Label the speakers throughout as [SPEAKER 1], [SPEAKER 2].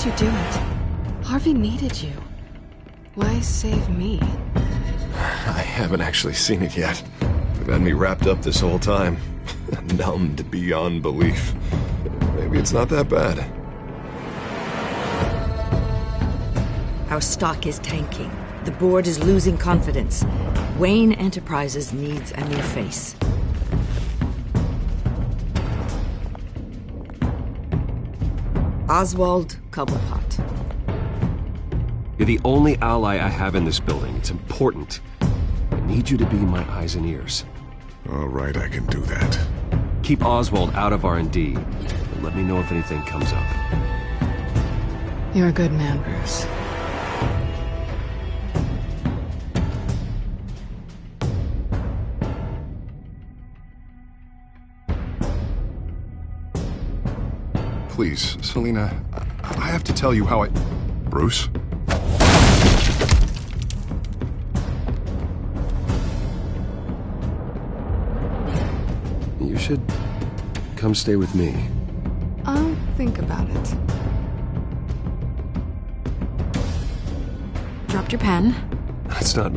[SPEAKER 1] you do it? Harvey needed you. Why save me?
[SPEAKER 2] I haven't actually seen it yet. They've had me wrapped up this whole time. Numbed beyond belief. Maybe it's not that bad.
[SPEAKER 3] Our stock is tanking. The board is losing confidence. Wayne Enterprises needs a new face. Oswald Cobblepot.
[SPEAKER 4] You're the only ally I have in this building. It's important. I need you to be my eyes and ears.
[SPEAKER 2] All right, I can do that.
[SPEAKER 4] Keep Oswald out of R&D, and let me know if anything comes up.
[SPEAKER 1] You're a good man, Bruce.
[SPEAKER 2] Please, Selina, I have to tell you how I... Bruce?
[SPEAKER 4] You should come stay with me.
[SPEAKER 1] I'll think about it. Dropped your pen.
[SPEAKER 4] That's not...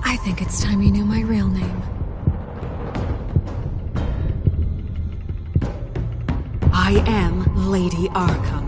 [SPEAKER 1] I think it's time you knew my real name. I am Lady Arkham.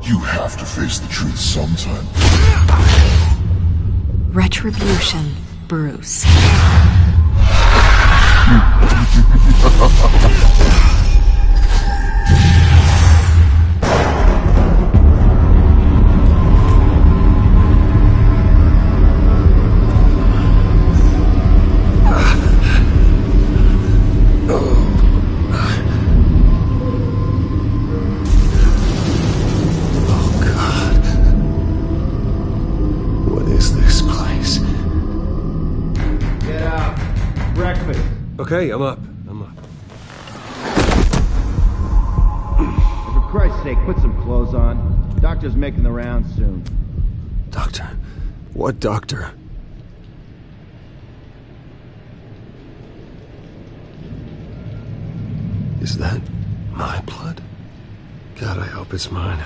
[SPEAKER 5] You have to face the truth sometime.
[SPEAKER 1] Retribution, Bruce.
[SPEAKER 4] Okay, I'm up.
[SPEAKER 6] For Christ's sake, put some clothes on. Doctor's making the rounds soon.
[SPEAKER 4] Doctor? What doctor? Is that my blood? God, I hope it's mine.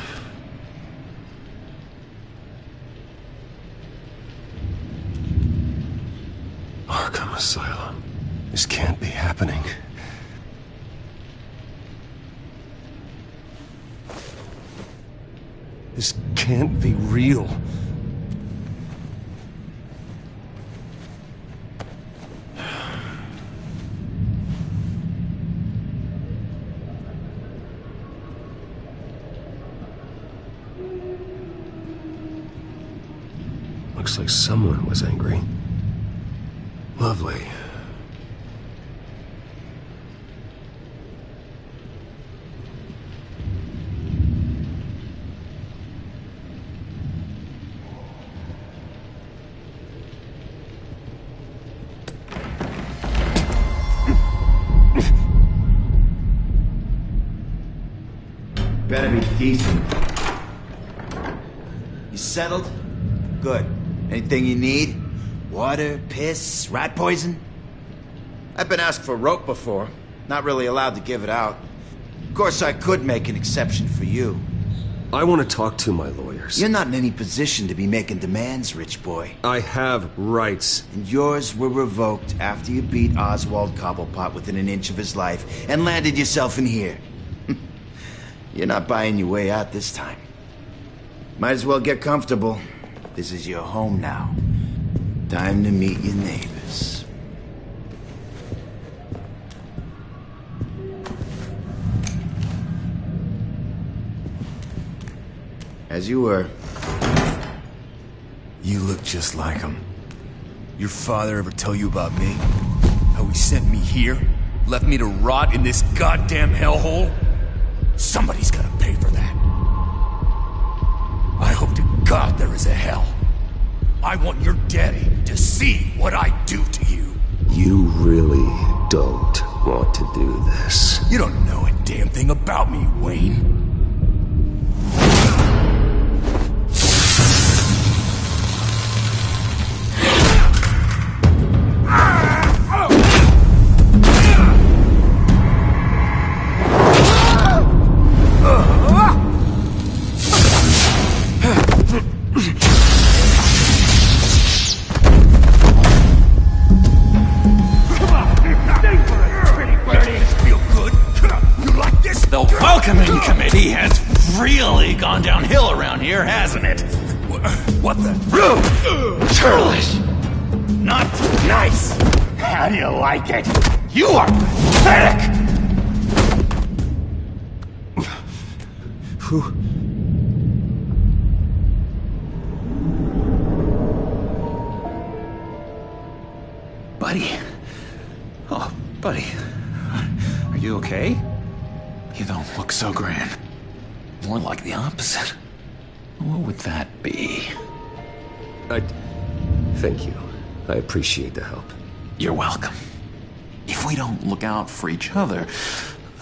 [SPEAKER 4] Arkham Asylum. This can't be happening. This can't be real. Looks like someone was angry. Lovely.
[SPEAKER 6] Better be decent. You settled? Good. Anything you need? Water, piss, rat poison? I've been asked for rope before. Not really allowed to give it out. Of course, I could make an exception for you.
[SPEAKER 4] I want to talk to my lawyers.
[SPEAKER 6] You're not in any position to be making demands, rich boy.
[SPEAKER 4] I have rights.
[SPEAKER 6] And yours were revoked after you beat Oswald Cobblepot within an inch of his life and landed yourself in here. You're not buying your way out this time. Might as well get comfortable. This is your home now. Time to meet your neighbors. As you were.
[SPEAKER 7] You look just like him. Your father ever tell you about me? How he sent me here? Left me to rot in this goddamn hellhole? Somebody's gotta pay for that. I hope to God there is a hell. I want your daddy to see what I do to you.
[SPEAKER 4] You really don't want to do this.
[SPEAKER 7] You don't know a damn thing about me, Wayne.
[SPEAKER 8] The welcoming committee has really gone downhill around here, hasn't it?
[SPEAKER 7] What the?
[SPEAKER 8] Rude! Churlish! Not nice! How do you like it? You are pathetic! Buddy. Oh, buddy. Are you okay? You don't look so grand. More like the opposite. What would that be?
[SPEAKER 4] Thank you. I appreciate the help.
[SPEAKER 8] You're welcome. If we don't look out for each other,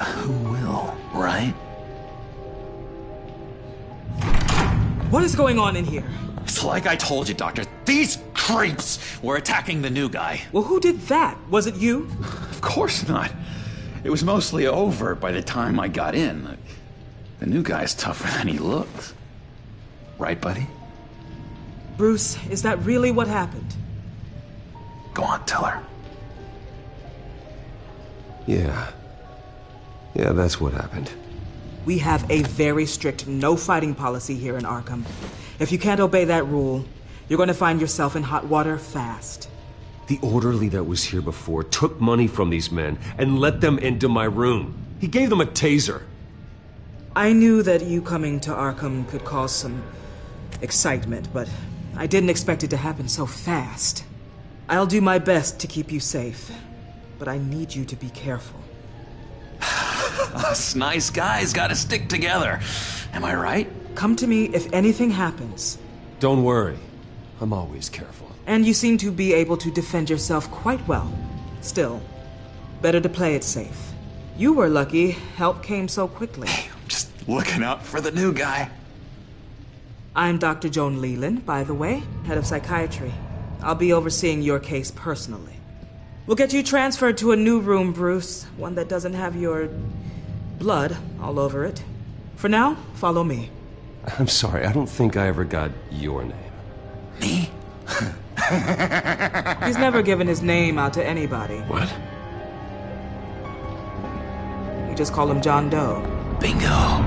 [SPEAKER 8] who will, right?
[SPEAKER 9] What is going on in here?
[SPEAKER 8] It's like I told you, Doctor. These creeps were attacking the new guy.
[SPEAKER 9] Well, who did that? Was it you?
[SPEAKER 8] Of course not. It was mostly over by the time I got in. The new guy's tougher than he looks. Right, buddy?
[SPEAKER 9] Bruce, is that really what happened?
[SPEAKER 8] Go on, tell her.
[SPEAKER 4] Yeah, that's what happened.
[SPEAKER 9] We have a very strict no fighting policy here in Arkham. If you can't obey that rule, you're going to find yourself in hot water fast.
[SPEAKER 4] The orderly that was here before took money from these men and let them into my room. He gave them a taser.
[SPEAKER 9] I knew that you coming to Arkham could cause some excitement, but I didn't expect it to happen so fast. I'll do my best to keep you safe, but I need you to be careful.
[SPEAKER 8] Us nice guys gotta stick together. Am I right?
[SPEAKER 9] Come to me if anything happens.
[SPEAKER 4] Don't worry. I'm always careful.
[SPEAKER 9] And you seem to be able to defend yourself quite well. Still, better to play it safe. You were lucky help came so quickly.
[SPEAKER 8] I'm just looking out for the new guy.
[SPEAKER 9] I'm Dr. Joan Leland, by the way, head of psychiatry. I'll be overseeing your case personally. We'll get you transferred to a new room, Bruce. One that doesn't have your blood all over it. For now, follow me.
[SPEAKER 4] I'm sorry, I don't think I ever got your name.
[SPEAKER 8] Me?
[SPEAKER 9] He's never given his name out to anybody.
[SPEAKER 4] What?
[SPEAKER 9] We just call him John Doe.
[SPEAKER 8] Bingo.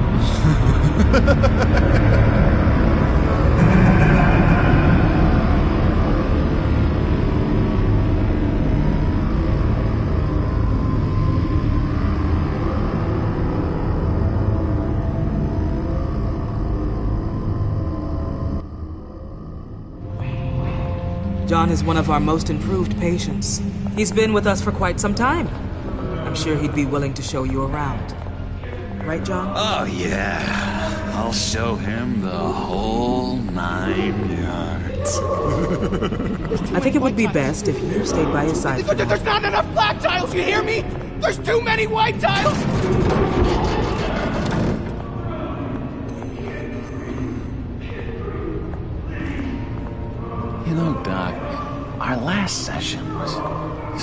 [SPEAKER 9] John is one of our most improved patients. He's been with us for quite some time. I'm sure he'd be willing to show you around. Right, John?
[SPEAKER 8] Oh, yeah. I'll show him the whole 9 yards.
[SPEAKER 9] I think it would be best if you stayed by his side.
[SPEAKER 10] There's not enough black tiles, you hear me? There's too many white tiles!
[SPEAKER 8] You know, Doc, our last session was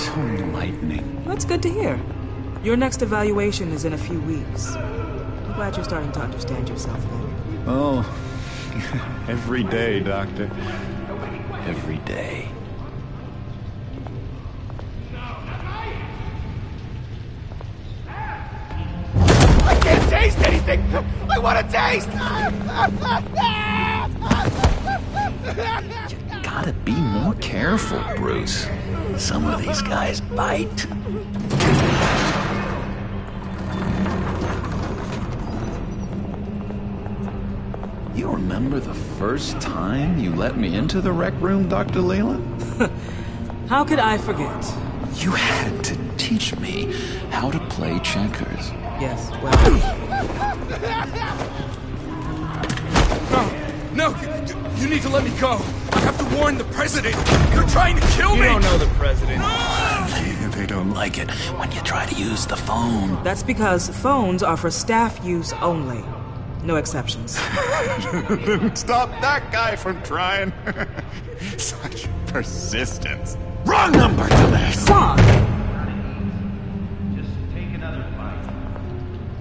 [SPEAKER 8] so enlightening.
[SPEAKER 9] That's good to hear. Your next evaluation is in a few weeks. I'm glad you're starting to understand yourself better.
[SPEAKER 11] Oh, every day, Doctor.
[SPEAKER 8] Every day.
[SPEAKER 10] I can't taste anything! I want to taste!
[SPEAKER 8] You gotta be more careful, Bruce. Some of these guys bite. You remember the first time you let me into the rec room, Dr. Leland?
[SPEAKER 9] How could I forget?
[SPEAKER 8] You had to teach me how to play checkers.
[SPEAKER 9] Yes, well...
[SPEAKER 7] No, you need to let me go. I have to warn the president. You're trying to kill me.
[SPEAKER 10] You don't know the president.
[SPEAKER 8] They don't like it when you try to use the phone.
[SPEAKER 9] That's because phones are for staff use only. No exceptions.
[SPEAKER 11] Stop that guy from trying. Such persistence.
[SPEAKER 8] Wrong number to this!
[SPEAKER 9] Come on!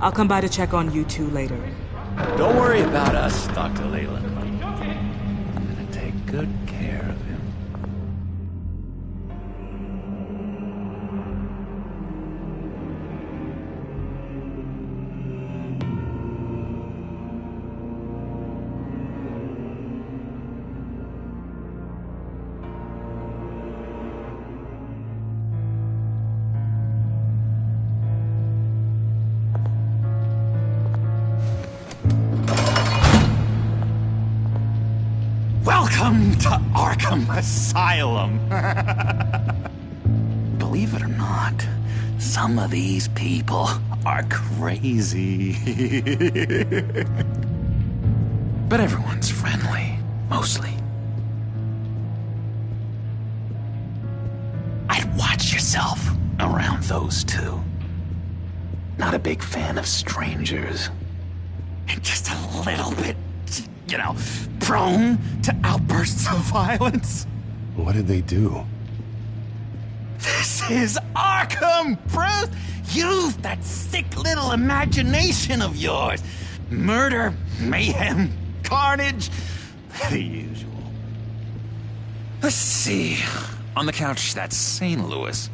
[SPEAKER 9] I'll come by to check on you two later.
[SPEAKER 8] Don't worry about us, Dr. Leland. I'm gonna take good care of him. Welcome to Arkham Asylum. Believe it or not, some of these people are crazy. But everyone's friendly, mostly. I'd watch yourself around those two. Not a big fan of strangers. And just a little bit, you know, prone to outbursts of violence.
[SPEAKER 2] What did they do?
[SPEAKER 8] This is Arkham, Bruce! Use that sick little imagination of yours. Murder, mayhem, carnage, the usual. Let's see. On the couch, that's St. Louis.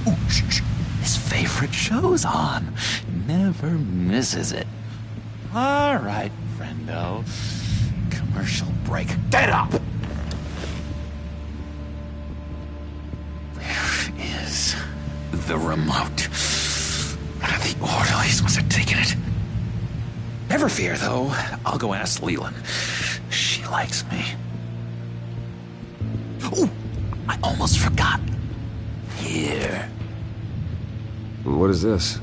[SPEAKER 8] Ooh, shh. His favorite show's on. Never misses it. All right, friendo. Commercial break. Get up! Where is the remote? One of the orderlies must have taken it. Never fear, though. I'll go ask Leland. She likes me. Oh, I almost forgot. Here.
[SPEAKER 2] What is this?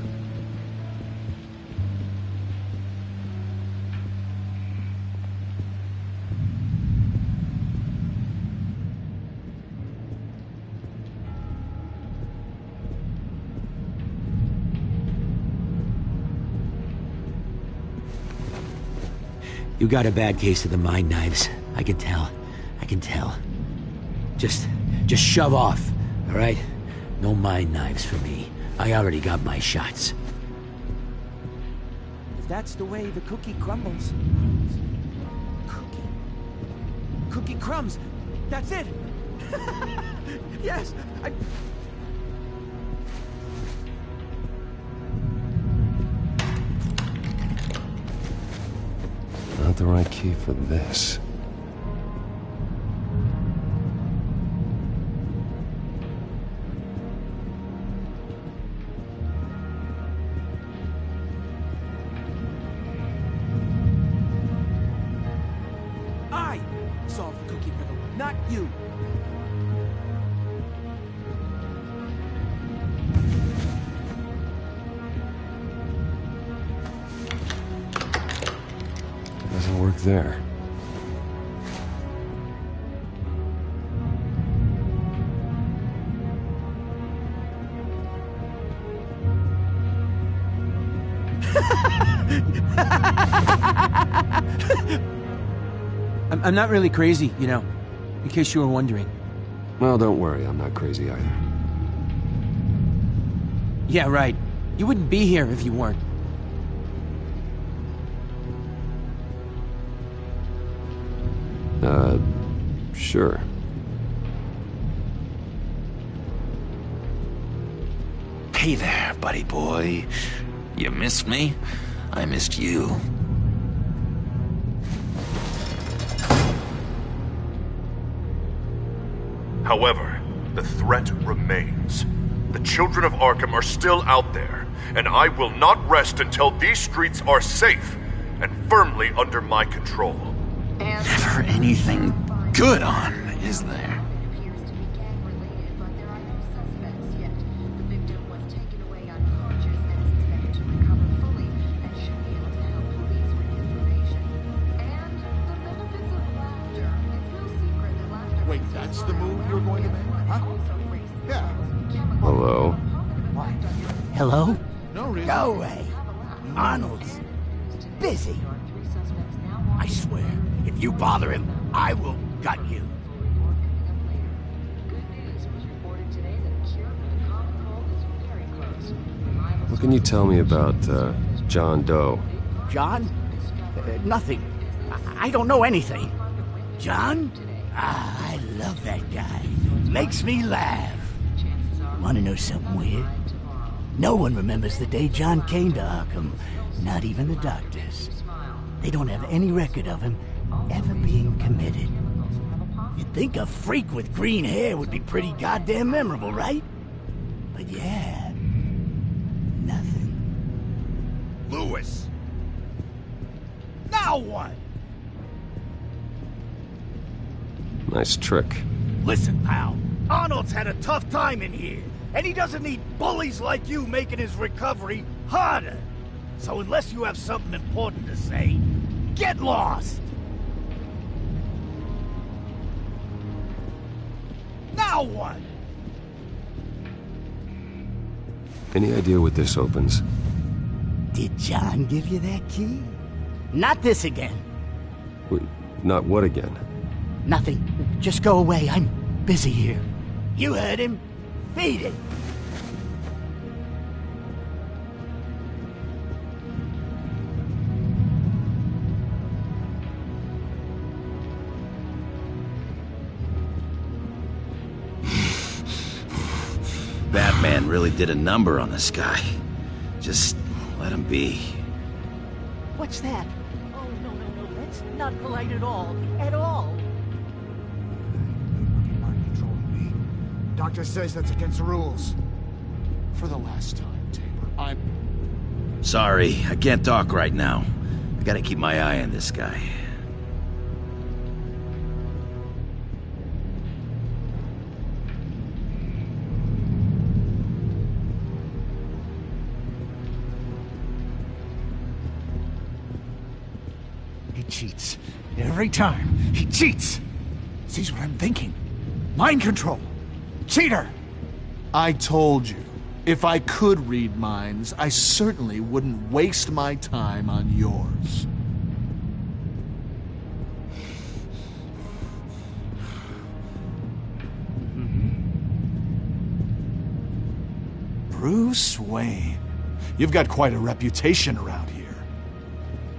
[SPEAKER 12] You got a bad case of the mind knives. I can tell. I can tell. Just shove off, all right? No mind knives for me. I already got my shots.
[SPEAKER 10] If that's the way the cookie crumbles. Cookie crumbs. That's it. Yes.
[SPEAKER 2] Not the right key for this.
[SPEAKER 10] I solved the cookie riddle, not you.
[SPEAKER 2] Doesn't work there.
[SPEAKER 10] I'm not really crazy, you know, in case you were wondering.
[SPEAKER 2] Well, don't worry, I'm not crazy either.
[SPEAKER 10] Yeah, right. You wouldn't be here if you weren't.
[SPEAKER 2] Sure.
[SPEAKER 8] Hey there, buddy boy. You missed me? I missed you.
[SPEAKER 13] However, the threat remains. The children of Arkham are still out there, and I will not rest until these streets are safe and firmly under my control.
[SPEAKER 8] Never anything good on, is there?
[SPEAKER 11] Wait, that's the move you're going to make, huh? Yeah.
[SPEAKER 4] Hello?
[SPEAKER 12] Hello?
[SPEAKER 11] No reason.
[SPEAKER 14] Go away. Arnold's busy. I swear, if you bother him, I will gut you.
[SPEAKER 4] What can you tell me about, John Doe?
[SPEAKER 14] John? Nothing. I don't know anything. John? Ah, I love that guy. Makes me laugh. Wanna know something weird? No one remembers the day John came to Arkham. Not even the doctors. They don't have any record of him ever being committed. You'd think a freak with green hair would be pretty goddamn memorable, right? But yeah, nothing.
[SPEAKER 11] Lewis!
[SPEAKER 14] Now what?
[SPEAKER 4] Nice trick.
[SPEAKER 14] Listen, pal. Arnold's had a tough time in here, and he doesn't need bullies like you making his recovery harder. So unless you have something important to say, get lost! Now what?
[SPEAKER 4] Any idea what this opens?
[SPEAKER 14] Did John give you that key? Not this again.
[SPEAKER 4] Wait, not what again?
[SPEAKER 14] Nothing. Just go away. I'm busy here. You heard him. Feed it.
[SPEAKER 6] Batman really did a number on this guy. Just let him be.
[SPEAKER 14] What's that? Oh, no, that's not polite at all. At all.
[SPEAKER 11] Mind controlling me. Doctor says that's against the rules. For the last time, Tabor, I'm...
[SPEAKER 6] Sorry, I can't talk right now. I gotta keep my eye on this guy.
[SPEAKER 11] He cheats. Every time. He cheats! Sees what I'm thinking. Mind control. Cheater!
[SPEAKER 15] I told you, if I could read minds, I certainly wouldn't waste my time on yours. Bruce Wayne. You've got quite a reputation around here.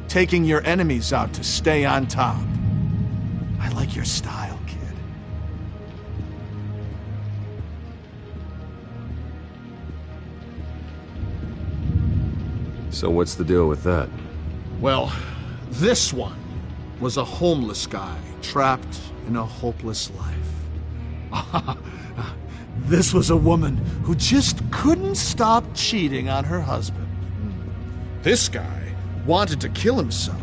[SPEAKER 15] Taking your enemies out to stay on top. I like your style, kid.
[SPEAKER 4] So what's the deal with that?
[SPEAKER 15] Well, this one was a homeless guy trapped in a hopeless life. This was a woman who just couldn't stop cheating on her husband. This guy wanted to kill himself,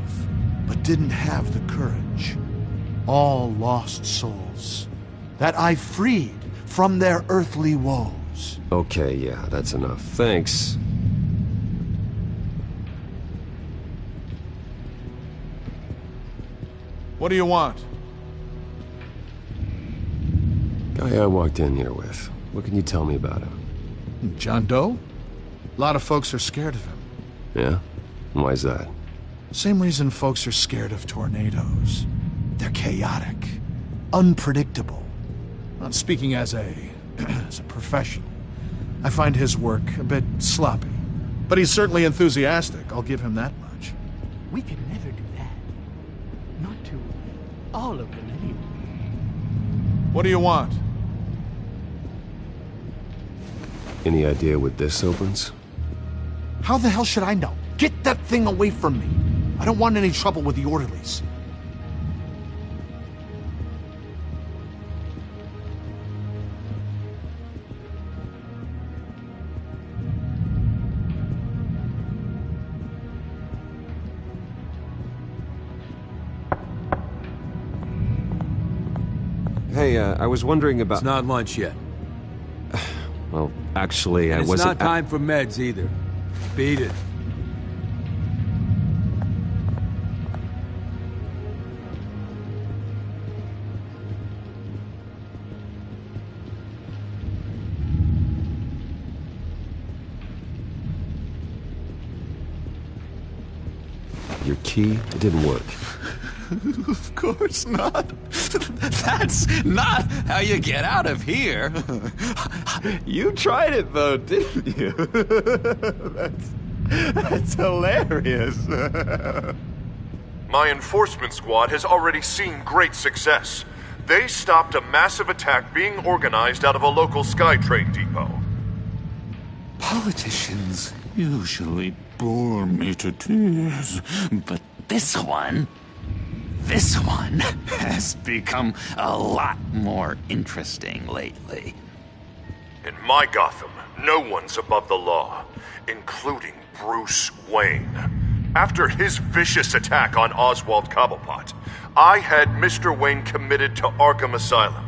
[SPEAKER 15] but didn't have the courage. All lost souls that I freed from their earthly woes.
[SPEAKER 4] Okay, yeah, that's enough. Thanks.
[SPEAKER 15] What do you want?
[SPEAKER 4] Guy I walked in here with. What can you tell me about him?
[SPEAKER 15] John Doe? A lot of folks are scared of him.
[SPEAKER 4] Yeah? Why's that?
[SPEAKER 15] Same reason folks are scared of tornadoes. They're chaotic, unpredictable. Not speaking as a professional. I find his work a bit sloppy. But he's certainly enthusiastic, I'll give him that much.
[SPEAKER 14] We could never do that. Not to all of them, anyway.
[SPEAKER 15] What do you want?
[SPEAKER 4] Any idea what this opens?
[SPEAKER 15] How the hell should I know? Get that thing away from me. I don't want any trouble with the orderlies.
[SPEAKER 4] Hey, I was wondering about...
[SPEAKER 16] It's not lunch yet.
[SPEAKER 4] Well, actually, I
[SPEAKER 16] It's
[SPEAKER 4] wasn't...
[SPEAKER 16] not time for meds either. Beat it.
[SPEAKER 4] Your key, it didn't work.
[SPEAKER 8] Of course not. That's not how you get out of here. You tried it though, didn't you? That's hilarious.
[SPEAKER 13] My enforcement squad has already seen great success. They stopped a massive attack being organized out of a local SkyTrain depot.
[SPEAKER 8] Politicians usually bore me to tears, but this one has become a lot more interesting lately.
[SPEAKER 13] In my Gotham, no one's above the law, including Bruce Wayne. After his vicious attack on Oswald Cobblepot, I had Mr. Wayne committed to Arkham Asylum,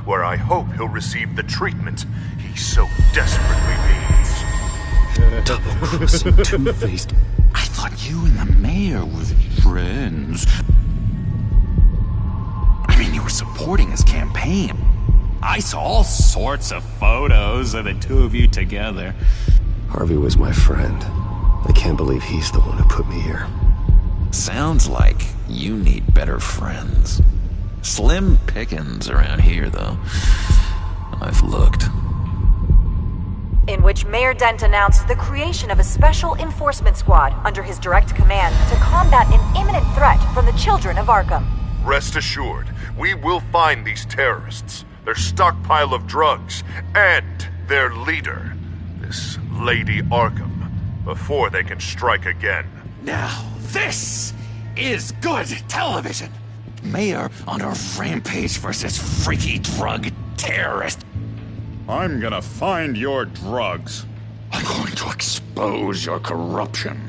[SPEAKER 13] where I hope he'll receive the treatment he so desperately needs.
[SPEAKER 4] Double-crossing, two-faced...
[SPEAKER 8] I thought you and the mayor were friends. I mean, you were supporting his campaign. I saw all sorts of photos of the two of you together.
[SPEAKER 4] Harvey was my friend. I can't believe he's the one who put me here.
[SPEAKER 8] Sounds like you need better friends. Slim pickings around here, though. I've looked.
[SPEAKER 17] In which Mayor Dent announced the creation of a special enforcement squad under his direct command to combat an imminent threat from the children of Arkham.
[SPEAKER 13] Rest assured, we will find these terrorists, their stockpile of drugs, and their leader, this Lady Arkham, before they can strike again.
[SPEAKER 8] Now, this is good television! Mayor on a rampage versus freaky drug terrorist.
[SPEAKER 18] I'm gonna find your drugs.
[SPEAKER 8] I'm going to expose your corruption.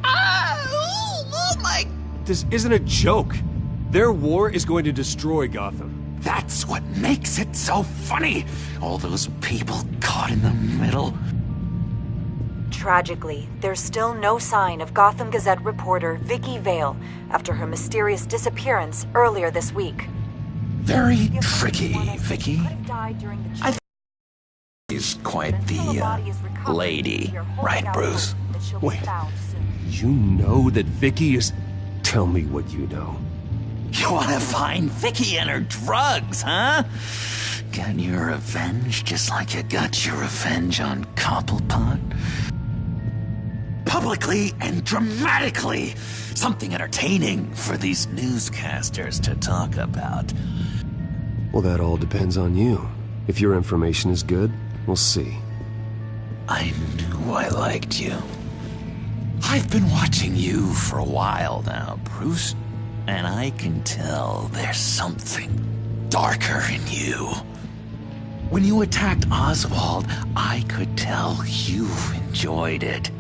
[SPEAKER 8] Oh my...
[SPEAKER 4] This isn't a joke. Their war is going to destroy Gotham.
[SPEAKER 8] That's what makes it so funny. All those people caught in the middle.
[SPEAKER 17] Tragically, there's still no sign of Gotham Gazette reporter Vicky Vale after her mysterious disappearance earlier this week.
[SPEAKER 8] Very tricky, Vicky. I think she's quite the lady, right, Bruce?
[SPEAKER 4] Wait, you know that Vicky is... Tell me what you know.
[SPEAKER 8] You want to find Vicky and her drugs, huh? Get your revenge just like you got your revenge on Cobblepot? Publicly and dramatically! Something entertaining for these newscasters to talk about.
[SPEAKER 4] Well, that all depends on you. If your information is good, we'll see.
[SPEAKER 8] I knew I liked you. I've been watching you for a while now, Bruce. And I can tell there's something darker in you. When you attacked Oswald, I could tell you enjoyed it.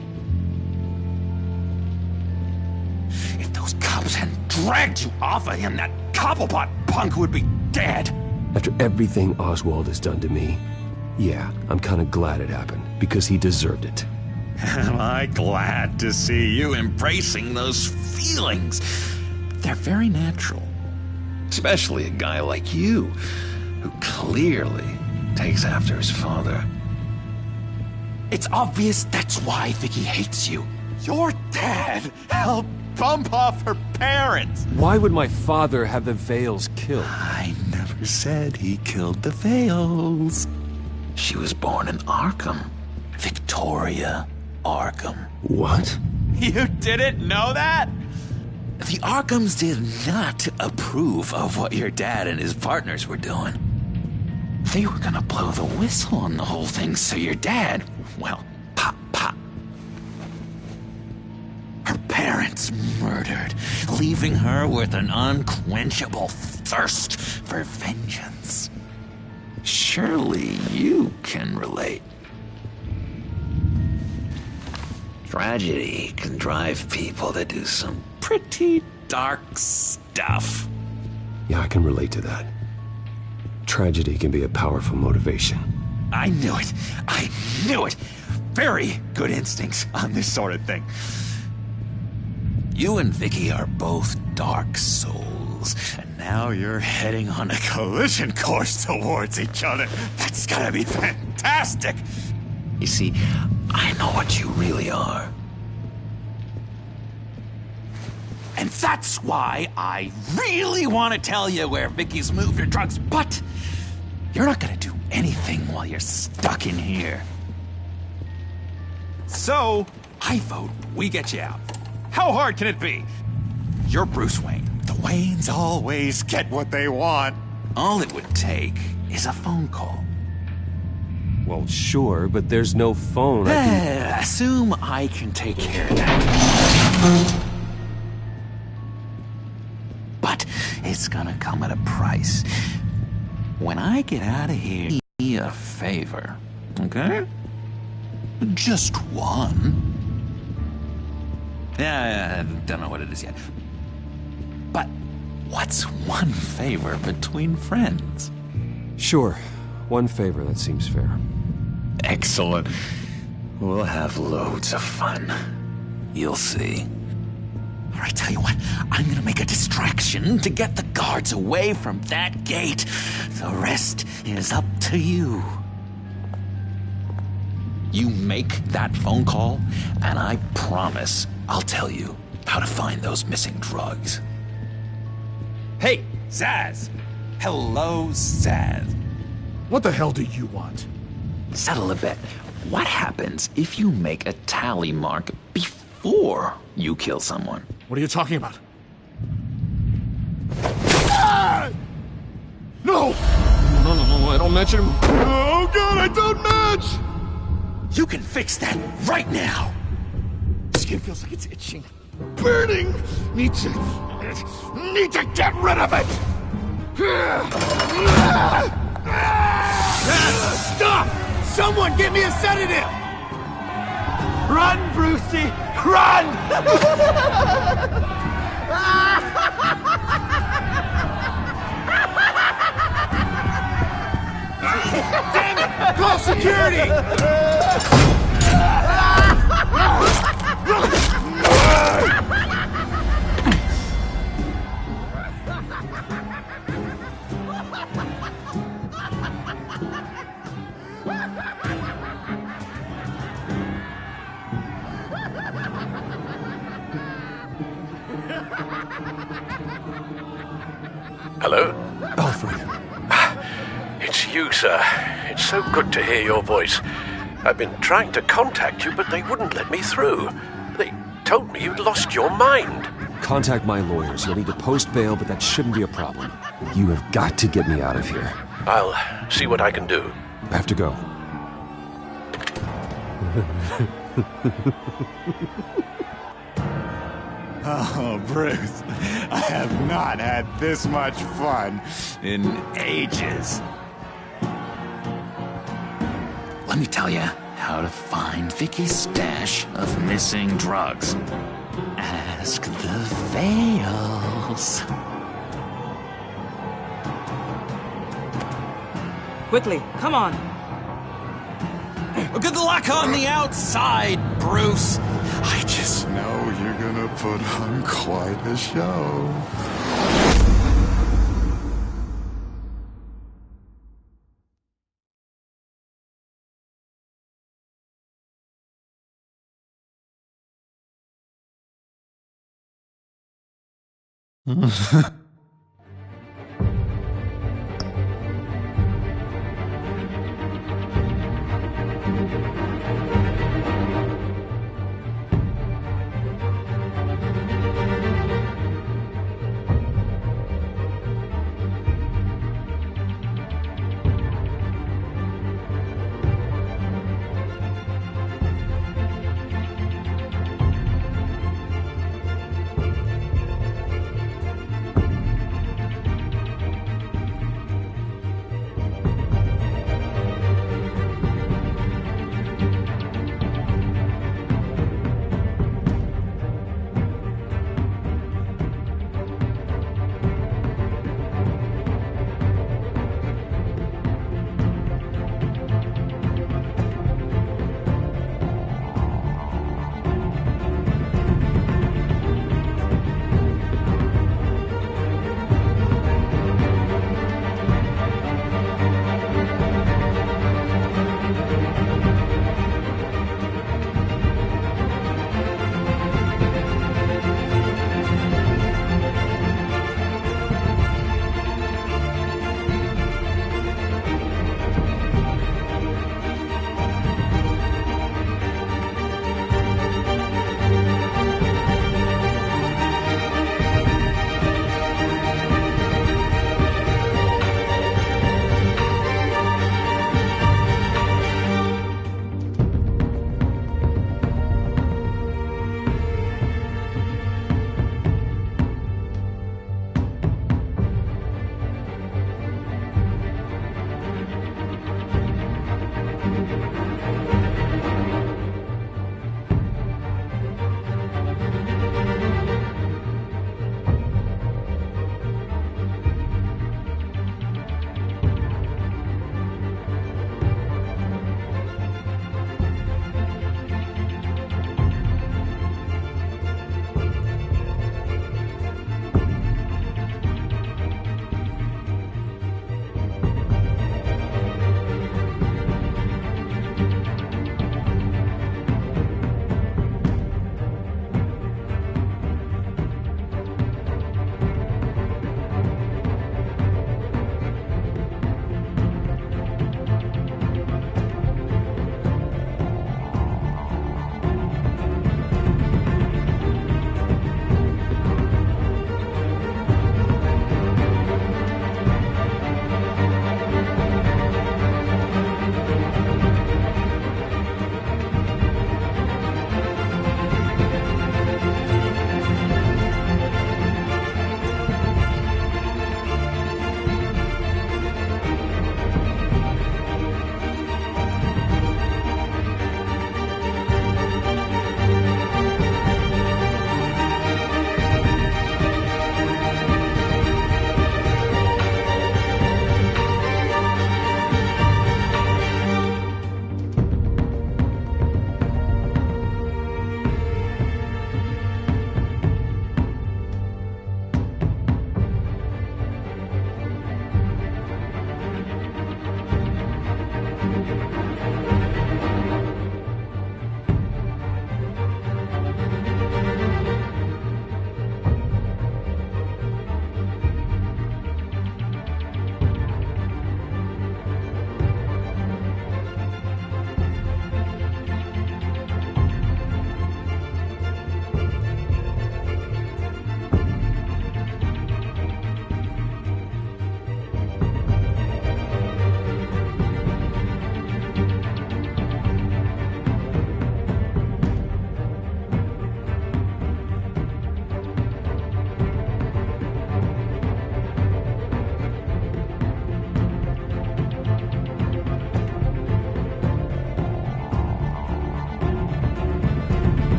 [SPEAKER 8] If those cops hadn't dragged you off of him, that Cobblepot punk would be dead.
[SPEAKER 4] After everything Oswald has done to me, yeah, I'm kind of glad it happened, because he deserved it.
[SPEAKER 8] Am I glad to see you embracing those feelings? They're very natural. Especially a guy like you, who clearly takes after his father. It's obvious that's why Vicky hates you. Your dad helped bump off her parents.
[SPEAKER 4] Why would my father have the Vales killed?
[SPEAKER 8] I never said he killed the Vales. She was born in Arkham. Victoria Arkham.
[SPEAKER 4] What?
[SPEAKER 8] You didn't know that? The Arkhams did not approve of what your dad and his partners were doing. They were gonna blow the whistle on the whole thing, so your dad, well, pop. Her parents murdered, leaving her with an unquenchable thirst for vengeance. Surely you can relate. Tragedy can drive people to do some pretty dark stuff.
[SPEAKER 4] Yeah, I can relate to that. tragedy can be a powerful motivation.
[SPEAKER 8] I knew it! I knew it! Very good instincts on this sort of thing. You and Vicky are both dark souls, and now you're heading on a collision course towards each other. That's gotta be fantastic! You see, I know what you really are. And that's why I really want to tell you where Vicky's moved her drugs, but you're not gonna do anything while you're stuck in here. So, I vote we get you out. How hard can it be? You're Bruce Wayne. The Waynes always get what they want. All it would take is a phone call.
[SPEAKER 4] Well, sure, but there's no phone.
[SPEAKER 8] Assume I can take care of that. But it's gonna come at a price. When I get out of here, do me a favor, okay? Just one. Yeah, I don't know what it is yet. But what's one favor between friends?
[SPEAKER 4] Sure. One favor, that seems fair.
[SPEAKER 8] Excellent. We'll have loads of fun. You'll see. All right, tell you what, I'm gonna make a distraction to get the guards away from that gate. The rest is up to you. You make that phone call, and I promise I'll tell you how to find those missing drugs. Hey, Zsasz! Hello, Zsasz.
[SPEAKER 15] What the hell do you want?
[SPEAKER 8] Settle a bet. What happens if you make a tally mark before you kill someone?
[SPEAKER 15] What are you talking about? Ah! No!
[SPEAKER 4] No, I don't match him.
[SPEAKER 15] Oh god, I don't match!
[SPEAKER 8] You can fix that right now!
[SPEAKER 15] Skin feels like it's itching. Burning! Need to get rid of it!
[SPEAKER 10] Stop! Someone get me a sedative! Run, Brucey! Run! Damn it! Call security!
[SPEAKER 13] Hello?
[SPEAKER 4] Alfred.
[SPEAKER 13] It's you, sir. It's so good to hear your voice. I've been trying to contact you, but they wouldn't let me through. They told me you'd lost your mind.
[SPEAKER 4] Contact my lawyers. You'll need to post bail, but that shouldn't be a problem. You have got to get me out of here.
[SPEAKER 13] I'll see what I can do.
[SPEAKER 4] I have to go.
[SPEAKER 7] Oh, Bruce, I have not had this much fun in ages.
[SPEAKER 8] Let me tell you how to find Vicky's stash of missing drugs. Ask the Veils.
[SPEAKER 9] Quickly, come on.
[SPEAKER 8] Good luck on the outside, Bruce.
[SPEAKER 7] I just know you're gonna put on quite a show.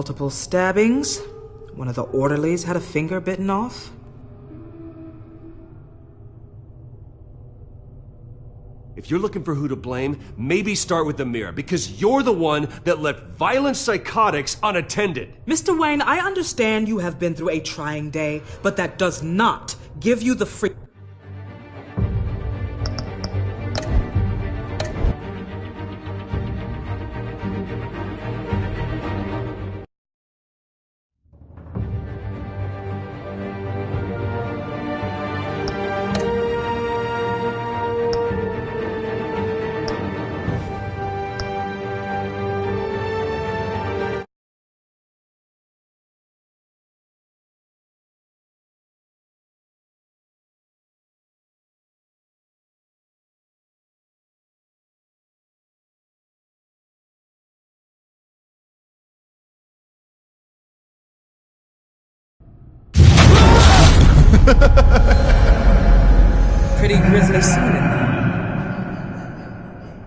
[SPEAKER 9] Multiple stabbings. One of the orderlies had a finger bitten off.
[SPEAKER 4] If you're looking for who to blame, maybe start with the mirror, because you're the one that left violent psychotics unattended.
[SPEAKER 9] Mr. Wayne, I understand you have been through a trying day, but that does not give you the free... Pretty grisly scene in there.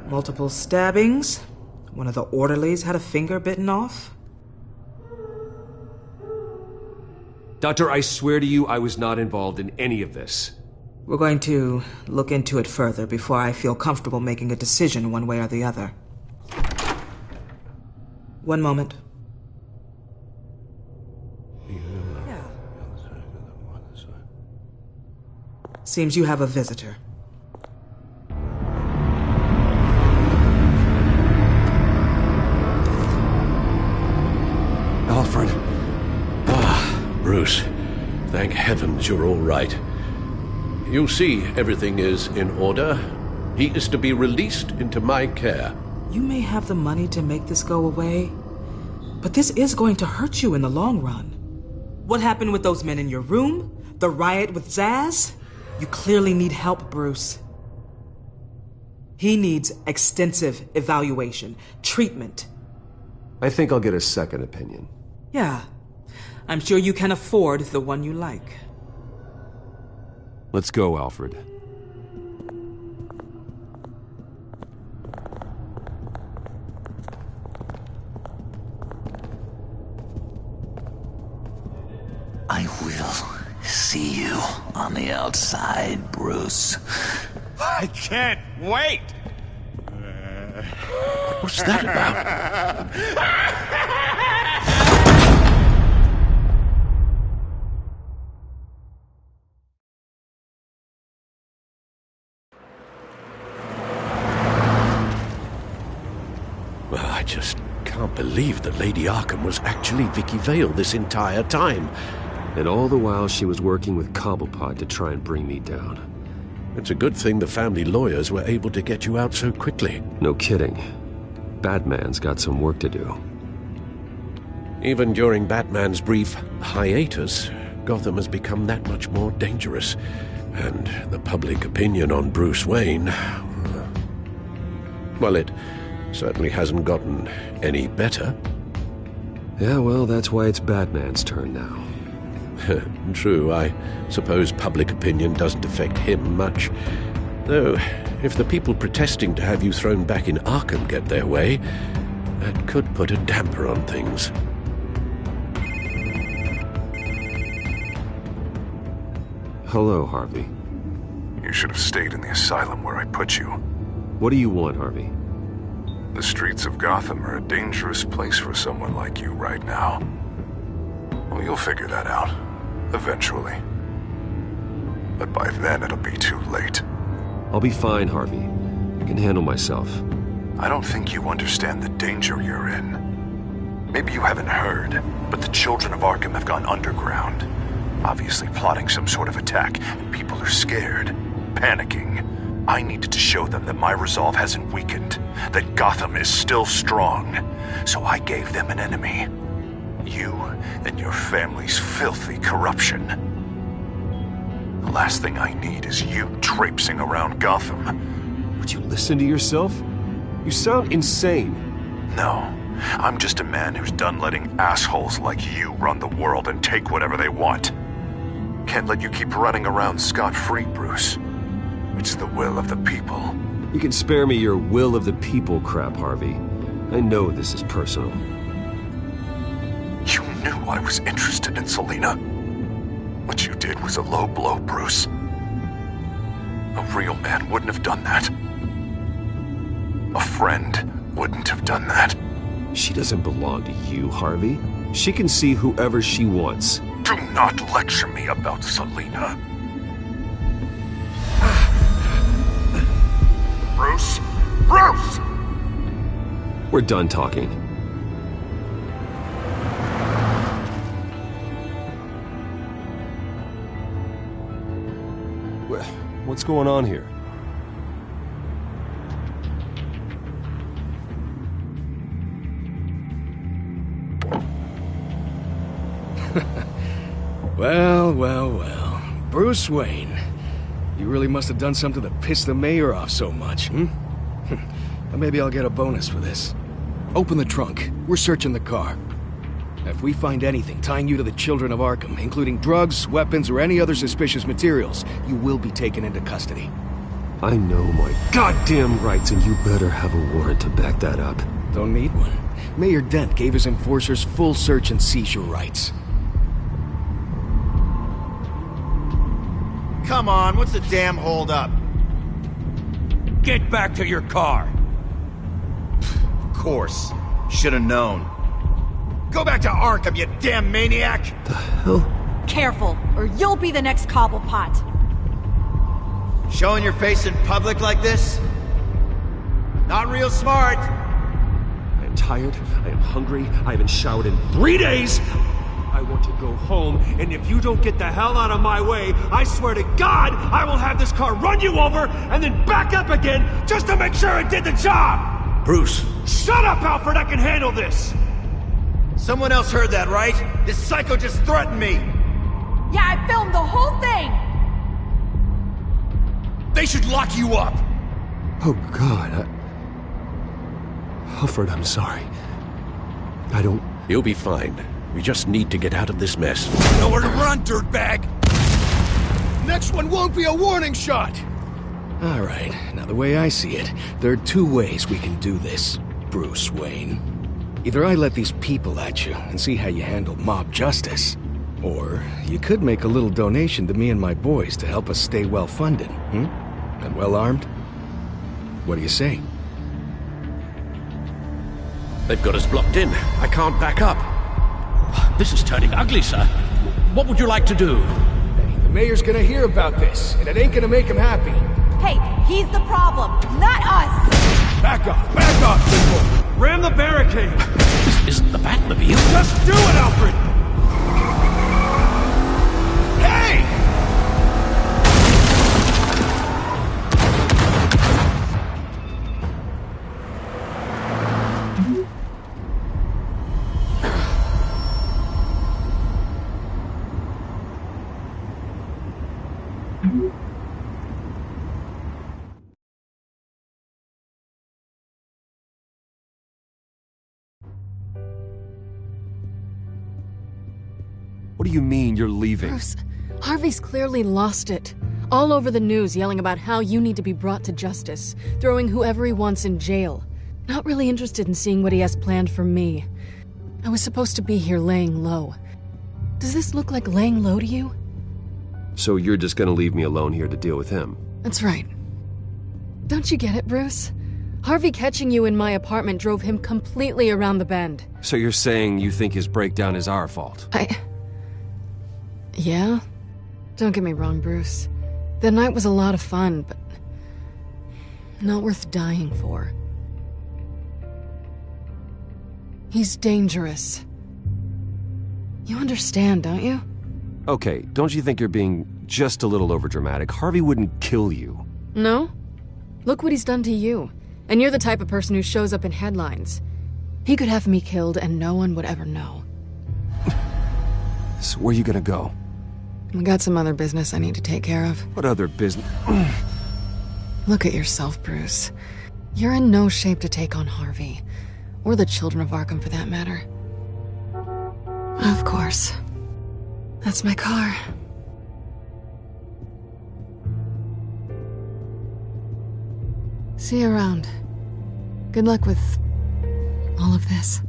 [SPEAKER 9] Multiple stabbings. One of the orderlies had a finger bitten off.
[SPEAKER 4] Doctor, I swear to you, I was not involved in any of this.
[SPEAKER 9] We're going to look into it further before I feel comfortable making a decision one way or the other. One moment. Seems you have a visitor.
[SPEAKER 19] Alfred. Ah, Bruce. Thank heavens you're all right. You see, everything is in order. He is to be released into my care.
[SPEAKER 9] You may have the money to make this go away, but this is going to hurt you in the long run. What happened with those men in your room? The riot with Zaz? You clearly need help, Bruce. He needs extensive evaluation, treatment.
[SPEAKER 4] I think I'll get a second opinion.
[SPEAKER 9] Yeah, I'm sure you can afford the one you like.
[SPEAKER 4] Let's go, Alfred.
[SPEAKER 8] I will see you on the outside, Bruce.
[SPEAKER 10] I can't wait!
[SPEAKER 19] What's that about? Well, I just can't believe that Lady Arkham was actually Vicky Vale this entire time.
[SPEAKER 4] And all the while she was working with Cobblepot to try and bring me down.
[SPEAKER 19] It's a good thing the family lawyers were able to get you out so quickly.
[SPEAKER 4] No kidding. Batman's got some work to do.
[SPEAKER 19] Even during Batman's brief hiatus, Gotham has become that much more dangerous. And the public opinion on Bruce Wayne... well, it certainly hasn't gotten any better.
[SPEAKER 4] Yeah, well, that's why it's Batman's turn now.
[SPEAKER 19] True, I suppose public opinion doesn't affect him much. Though, if the people protesting to have you thrown back in Arkham get their way, that could put a damper on things.
[SPEAKER 4] Hello, Harvey.
[SPEAKER 13] You should have stayed in the asylum where I put you.
[SPEAKER 4] What do you want, Harvey?
[SPEAKER 13] The streets of Gotham are a dangerous place for someone like you right now. Well, you'll figure that out. Eventually. But by then it'll be too late.
[SPEAKER 4] I'll be fine, Harvey. I can handle myself.
[SPEAKER 13] I don't think you understand the danger you're in. Maybe you haven't heard, but the children of Arkham have gone underground. Obviously plotting some sort of attack, and people are scared, panicking. I needed to show them that my resolve hasn't weakened, that Gotham is still strong. So I gave them an enemy. You and your family's filthy corruption. The last thing I need is you traipsing around Gotham.
[SPEAKER 4] Would you listen to yourself? You sound insane.
[SPEAKER 13] No, I'm just a man who's done letting assholes like you run the world and take whatever they want. Can't let you keep running around scot-free, Bruce. It's the will of the people.
[SPEAKER 4] You can spare me your will of the people crap, Harvey. I know this is personal.
[SPEAKER 13] knew I was interested in Selina. What you did was a low blow, Bruce. A real man wouldn't have done that. A friend wouldn't have done that.
[SPEAKER 4] She doesn't belong to you, Harvey. She can see whoever she wants.
[SPEAKER 13] Do not lecture me about Selina. Bruce? Bruce!
[SPEAKER 4] We're done talking. What's going on here?
[SPEAKER 20] Well. Bruce Wayne. You really must have done something to piss the mayor off so much, hmm? Maybe I'll get a bonus for this. Open the trunk. We're searching the car. If we find anything tying you to the children of Arkham, including drugs, weapons, or any other suspicious materials, you will be taken into custody.
[SPEAKER 4] I know my goddamn rights, and you better have a warrant to back that up.
[SPEAKER 20] Don't need one. Mayor Dent gave his enforcers full search and seizure rights.
[SPEAKER 6] Come on, what's the damn holdup?
[SPEAKER 7] Get back to your car!
[SPEAKER 6] Of course. Should've known. Go back to Arkham, you damn maniac!
[SPEAKER 4] The hell?
[SPEAKER 17] Careful, or you'll be the next Cobblepot.
[SPEAKER 6] Showing your face in public like this? Not real smart.
[SPEAKER 4] I am tired, I am hungry, I haven't showered in 3 days! I want to go home, and if you don't get the hell out of my way, I swear to God, I will have this car run you over, and then back up again, just to make sure it did the job!
[SPEAKER 19] Bruce!
[SPEAKER 4] Shut up, Alfred, I can handle this!
[SPEAKER 6] Someone else heard that, right? This psycho just threatened me!
[SPEAKER 17] Yeah, I filmed the whole thing!
[SPEAKER 7] They should lock you up!
[SPEAKER 4] Oh, God, Alfred, I'm sorry. I don't...
[SPEAKER 19] You'll be fine. We just need to get out of this mess.
[SPEAKER 7] Nowhere to run, dirtbag!
[SPEAKER 20] Next one won't be a warning shot! Alright, now the way I see it, there are two ways we can do this, Bruce Wayne. Either I let these people at you and see how you handle mob justice, or you could make a little donation to me and my boys to help us stay well-funded, and well-armed. What do you say?
[SPEAKER 19] They've got us blocked in. I can't back up.
[SPEAKER 14] This is turning ugly, sir. What would you like to do?
[SPEAKER 20] Hey, the mayor's gonna hear about this, and it ain't gonna make him happy.
[SPEAKER 17] Hey, he's the problem, not us!
[SPEAKER 20] Back off, people!
[SPEAKER 4] Ram the barricade!
[SPEAKER 14] This isn't the Batmobile.
[SPEAKER 4] Just do it, Alfred!
[SPEAKER 20] Hey!
[SPEAKER 4] What do you mean you're leaving?
[SPEAKER 1] Bruce, Harvey's clearly lost it. All over the news yelling about how you need to be brought to justice, throwing whoever he wants in jail. Not really interested in seeing what he has planned for me. I was supposed to be here laying low. Does this look like laying low to you?
[SPEAKER 4] So you're just gonna leave me alone here to deal with him?
[SPEAKER 1] That's right. Don't you get it, Bruce? Harvey catching you in my apartment drove him completely around the bend.
[SPEAKER 4] So you're saying you think his breakdown is our fault?
[SPEAKER 1] Yeah? Don't get me wrong, Bruce. The night was a lot of fun, but not worth dying for. He's dangerous. You understand, don't you?
[SPEAKER 4] Okay, don't you think you're being just a little overdramatic? Harvey wouldn't kill you.
[SPEAKER 1] No? Look what he's done to you. And you're the type of person who shows up in headlines. He could have me killed and no one would ever know.
[SPEAKER 4] So where are you gonna go?
[SPEAKER 1] I got some other business I need to take care of.
[SPEAKER 4] What other business?
[SPEAKER 1] Look at yourself, Bruce. You're in no shape to take on Harvey. Or the children of Arkham, for that matter. Of course. That's my car. See you around. Good luck with all of this.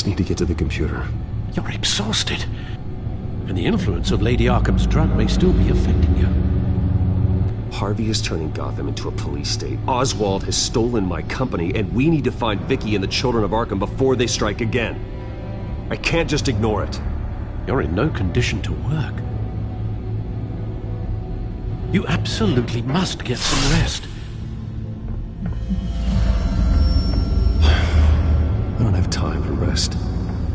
[SPEAKER 2] just need to get to the computer.
[SPEAKER 19] You're exhausted. And the influence of Lady Arkham's drug may still be affecting you.
[SPEAKER 4] Harvey is turning Gotham into a police state. Oswald has stolen my company, and we need to find Vicky and the children of Arkham before they strike again. I can't just ignore it.
[SPEAKER 19] You're in no condition to work. You absolutely must get some rest.
[SPEAKER 2] I don't have time for rest.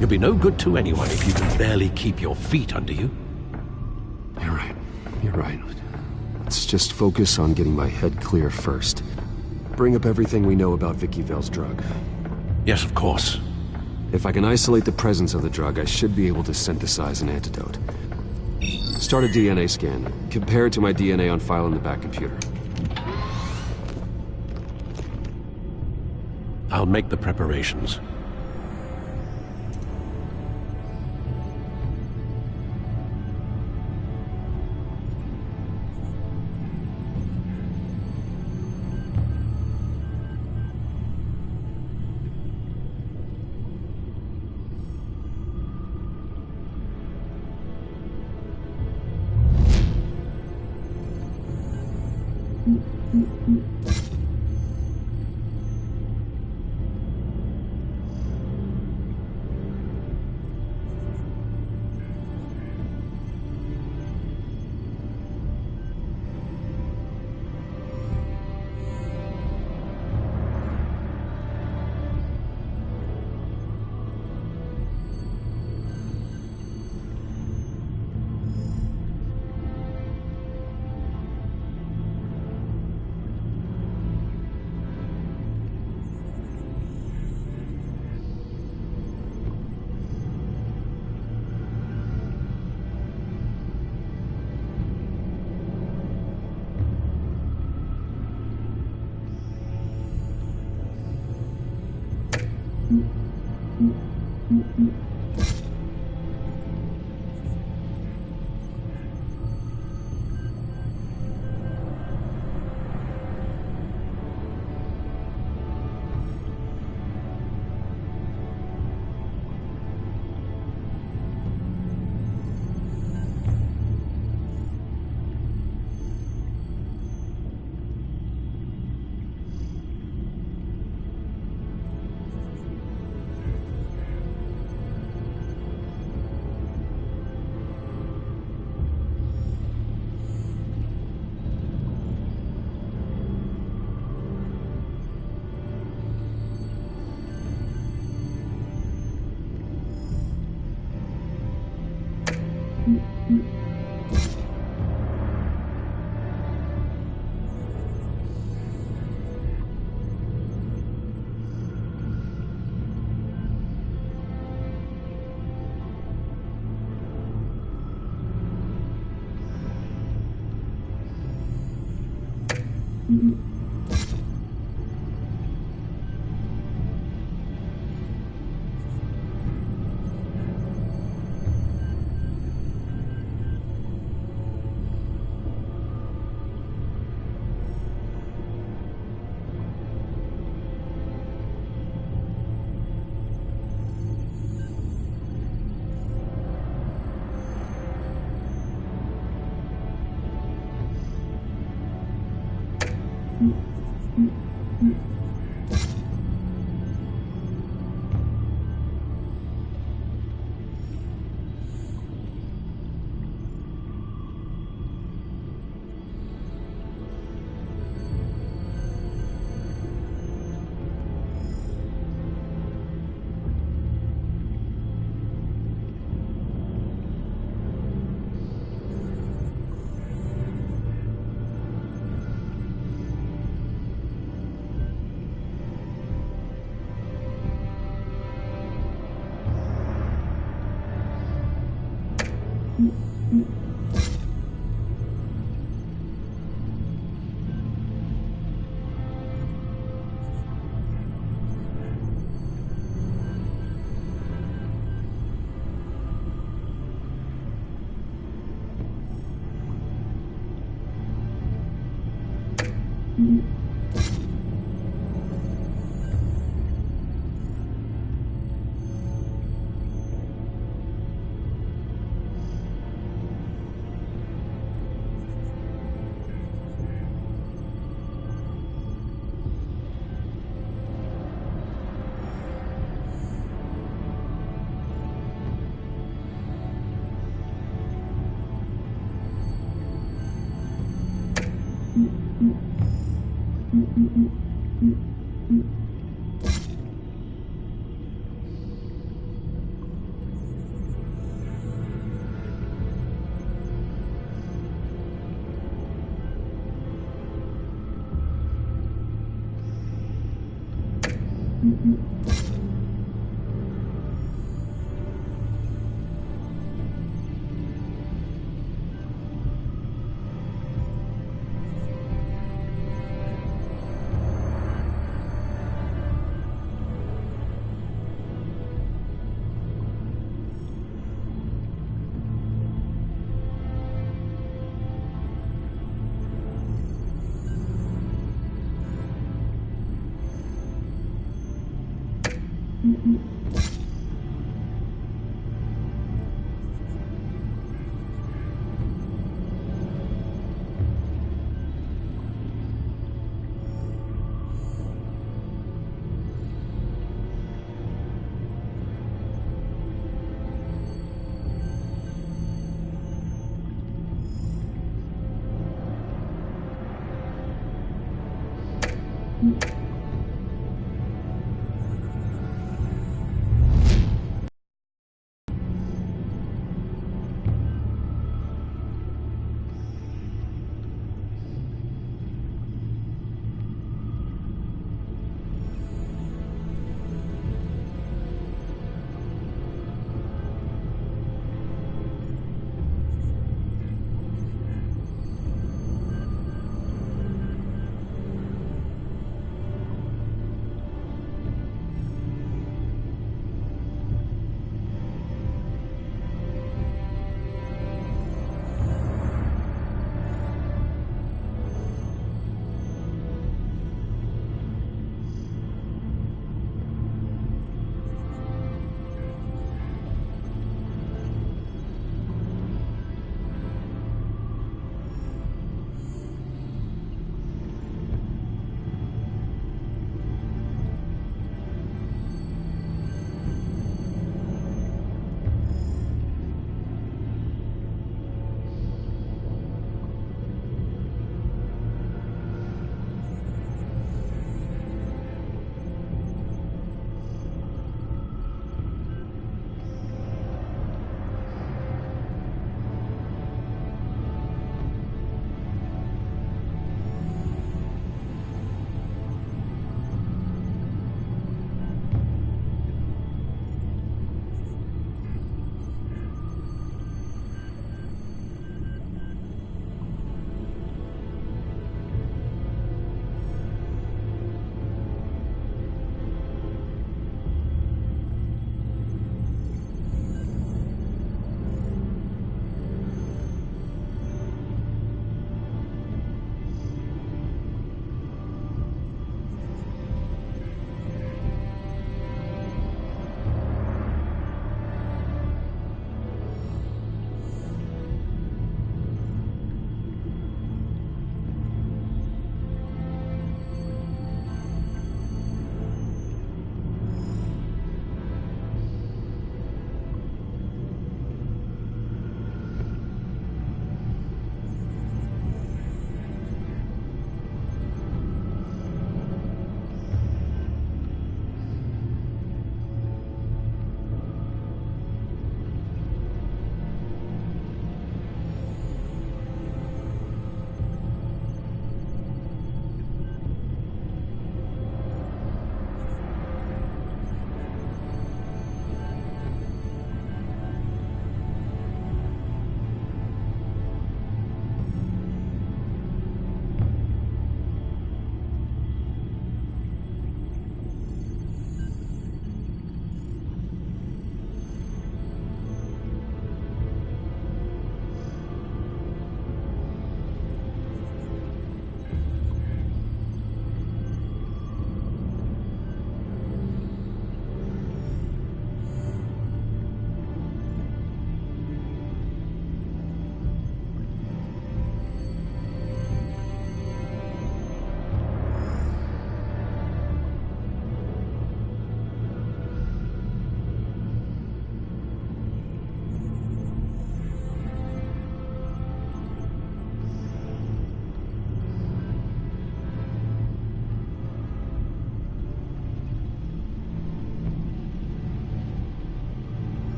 [SPEAKER 19] You'll be no good to anyone if you can barely keep your feet under you.
[SPEAKER 2] You're right. You're right. Let's just focus on getting my head clear first. Bring up everything we know about Vicky Vale's drug.
[SPEAKER 19] Yes, of course.
[SPEAKER 2] If I can isolate the presence of the drug, I should be able to synthesize an antidote. Start a DNA scan. Compare it to my DNA on file in the back computer.
[SPEAKER 19] I'll make the preparations.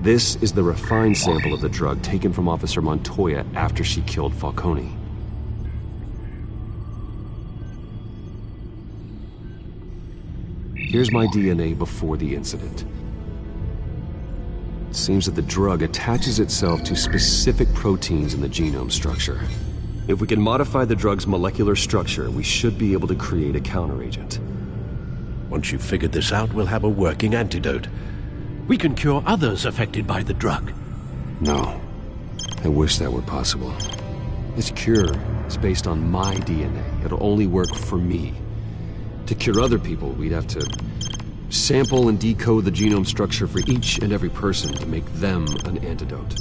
[SPEAKER 4] This is the refined sample of the drug taken from Officer Montoya after she killed Falcone. Here's my DNA before the incident. It seems that the drug attaches itself to specific proteins in the genome structure. If we can modify the drug's molecular structure, we should be able to create a counteragent.
[SPEAKER 19] Once you've figured this out, we'll have a working antidote. We can cure others affected by the drug.
[SPEAKER 4] No. I wish that were possible. This cure is based on my DNA. It'll only work for me. To cure other people, we'd have to sample and decode the genome structure for each and every person to make them an antidote.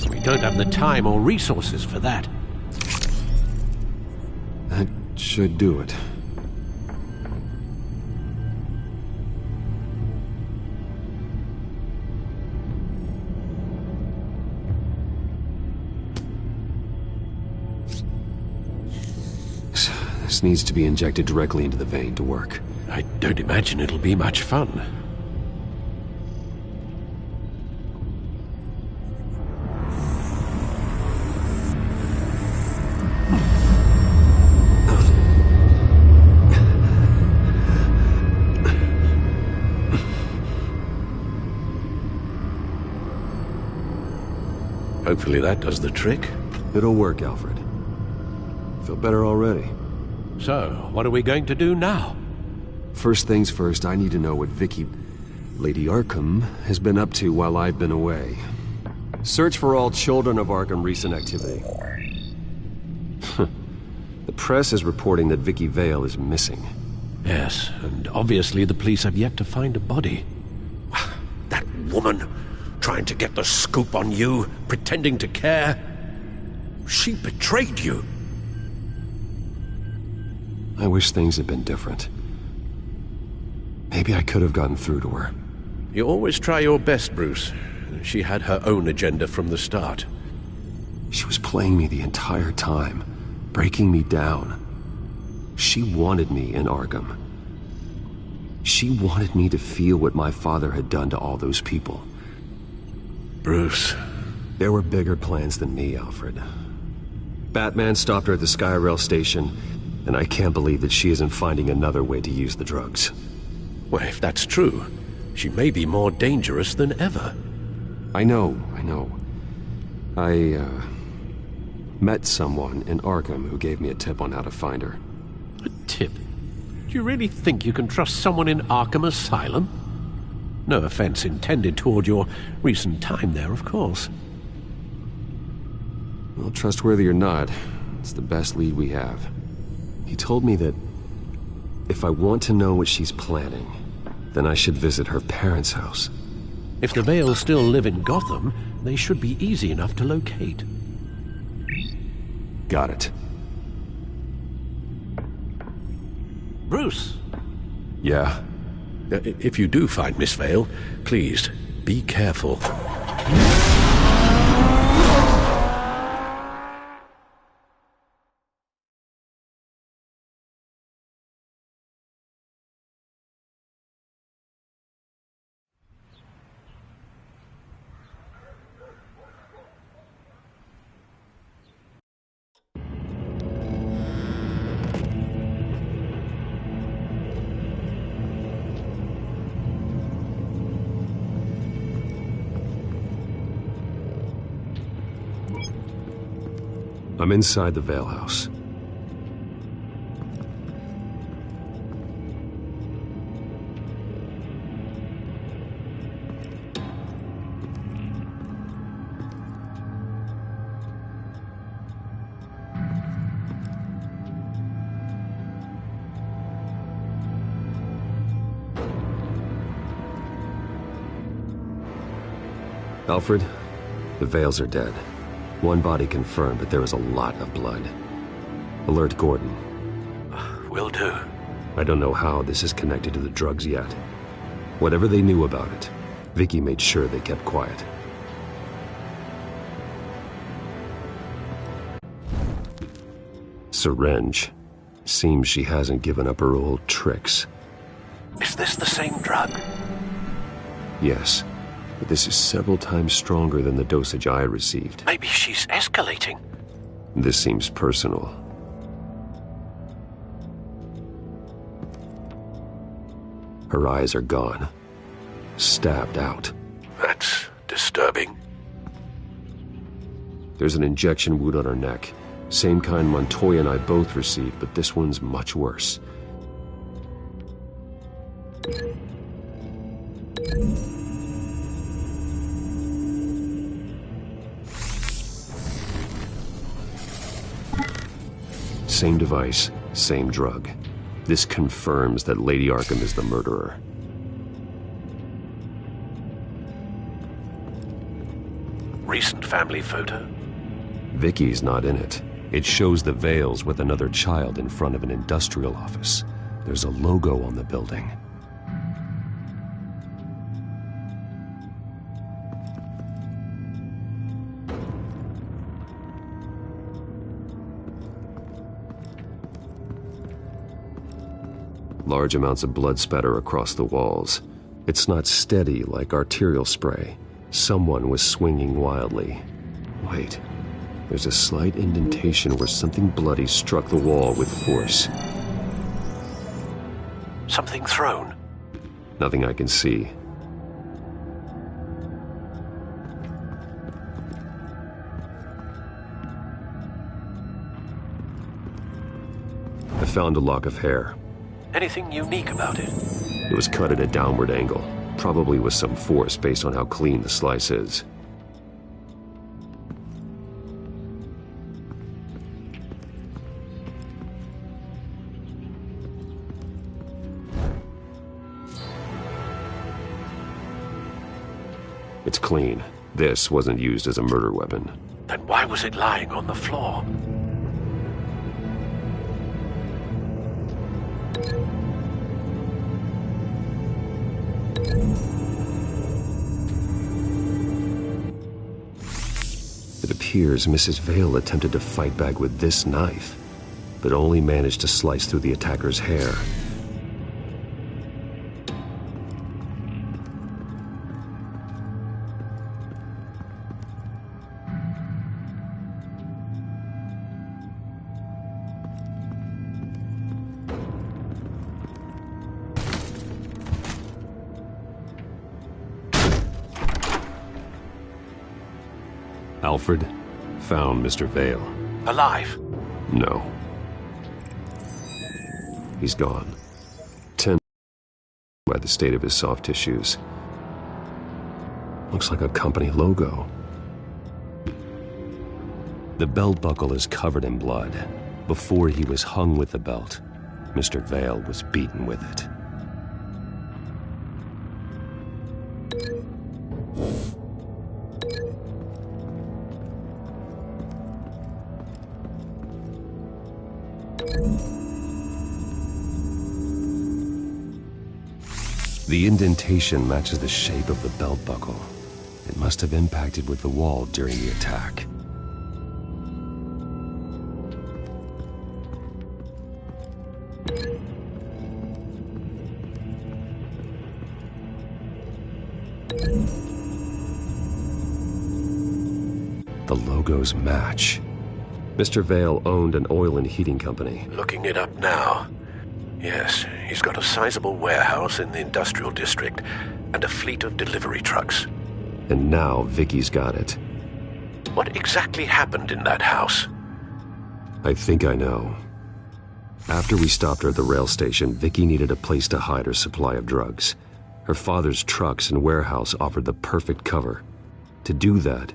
[SPEAKER 19] We don't have the time or resources for that.
[SPEAKER 4] That should do it. This needs to be injected directly into the vein to work.
[SPEAKER 19] I don't imagine it'll be much fun. Hopefully that does the trick.
[SPEAKER 4] It'll work, Alfred. Feel better already.
[SPEAKER 19] So, what are we going to do now?
[SPEAKER 4] First things first, I need to know what Lady Arkham, has been up to while I've been away. Search for all children of Arkham recent activity. The press is reporting that Vicky Vale is missing.
[SPEAKER 19] Yes, and obviously the police have yet to find a body. That woman, trying to get the scoop on you, pretending to care. She betrayed you.
[SPEAKER 4] I wish things had been different. Maybe I could have gotten through to her.
[SPEAKER 19] You always try your best, Bruce. She had her own agenda from the start.
[SPEAKER 4] She was playing me the entire time, breaking me down. She wanted me in Arkham. She wanted me to feel what my father had done to all those people.
[SPEAKER 19] Bruce.
[SPEAKER 4] There were bigger plans than me, Alfred. Batman stopped her at the Skyrail station, and I can't believe that she isn't finding another way to use the drugs.
[SPEAKER 19] Well, if that's true, she may be more dangerous than ever.
[SPEAKER 4] I know. I met someone in Arkham who gave me a tip on how to find her.
[SPEAKER 19] A tip? Do you really think you can trust someone in Arkham Asylum? No offense intended toward your recent time there, of course.
[SPEAKER 4] Well, trustworthy or not, it's the best lead we have. He told me that if I want to know what she's planning, then I should visit her parents' house.
[SPEAKER 19] If the Vales still live in Gotham, they should be easy enough to locate.
[SPEAKER 4] Got it.
[SPEAKER 19] Bruce!
[SPEAKER 4] Yeah?
[SPEAKER 19] If you do find Miss Vale, please, be careful.
[SPEAKER 4] I'm inside the Vale house. Alfred, the Vales are dead. One body confirmed, but there is a lot of blood. Alert Gordon.
[SPEAKER 19] Will do.
[SPEAKER 4] I don't know how this is connected to the drugs yet. Whatever they knew about it, Vicky made sure they kept quiet. Syringe. Seems she hasn't given up her old tricks.
[SPEAKER 19] Is this the same drug?
[SPEAKER 4] Yes.
[SPEAKER 2] but this is several times stronger than the dosage I received.
[SPEAKER 19] Maybe she's escalating.
[SPEAKER 2] This seems personal. Her eyes are gone. Stabbed out.
[SPEAKER 19] That's disturbing.
[SPEAKER 2] There's an injection wound on her neck. Same kind Montoya and I both received, but this one's much worse. Same device, same drug. This confirms that Lady Arkham is the murderer.
[SPEAKER 19] Recent family photo?
[SPEAKER 2] Vicky's not in it. It shows the Vales with another child in front of an industrial office. There's a logo on the building. Large amounts of blood spatter across the walls. It's not steady like arterial spray. Someone was swinging wildly. Wait, there's a slight indentation where something bloody struck the wall with force.
[SPEAKER 19] Something thrown?
[SPEAKER 2] Nothing I can see. I found a lock of hair.
[SPEAKER 19] Anything unique about it?
[SPEAKER 2] It was cut at a downward angle, probably with some force based on how clean the slice is. It's clean. This wasn't used as a murder weapon.
[SPEAKER 19] Then why was it lying on the floor?
[SPEAKER 2] It appears Mrs. Vale attempted to fight back with this knife, but only managed to slice through the attacker's hair. Alfred found Mr. Vale.
[SPEAKER 19] Alive?
[SPEAKER 2] No. He's gone. 10 by the state of his soft tissues. Looks like a company logo. The belt buckle is covered in blood. Before he was hung with the belt, Mr. Vale was beaten with it. The indentation matches the shape of the belt buckle. It must have impacted with the wall during the attack. The logos match. Mr. Vale owned an oil and heating company.
[SPEAKER 19] Looking it up now. Yes, he's got a sizable warehouse in the industrial district and a fleet of delivery trucks.
[SPEAKER 2] And now Vicky's got it.
[SPEAKER 19] What exactly happened in that house?
[SPEAKER 2] I think I know. After we stopped her at the rail station, Vicky needed a place to hide her supply of drugs. Her father's trucks and warehouse offered the perfect cover. To do that,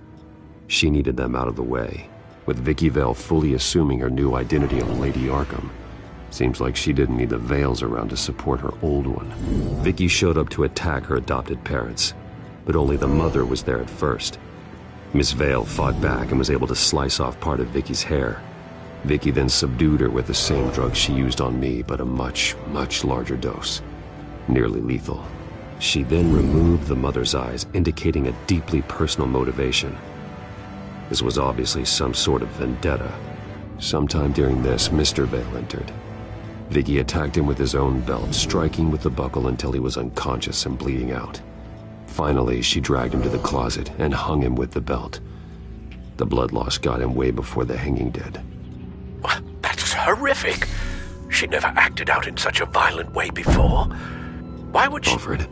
[SPEAKER 2] she needed them out of the way, with Vicky Vale fully assuming her new identity of Lady Arkham. Seems like she didn't need the Vales around to support her old one. Vicky showed up to attack her adopted parents, but only the mother was there at first. Miss Vale fought back and was able to slice off part of Vicky's hair. Vicky then subdued her with the same drug she used on me, but a much, much larger dose. Nearly lethal. She then removed the mother's eyes, indicating a deeply personal motivation. This was obviously some sort of vendetta. Sometime during this, Mr. Vale entered. Vicky attacked him with his own belt, striking with the buckle until he was unconscious and bleeding out. Finally, she dragged him to the closet and hung him with the belt. The blood loss got him way before the hanging did.
[SPEAKER 19] That's horrific. She never acted out in such a violent way before. Why would she...
[SPEAKER 2] Alfred,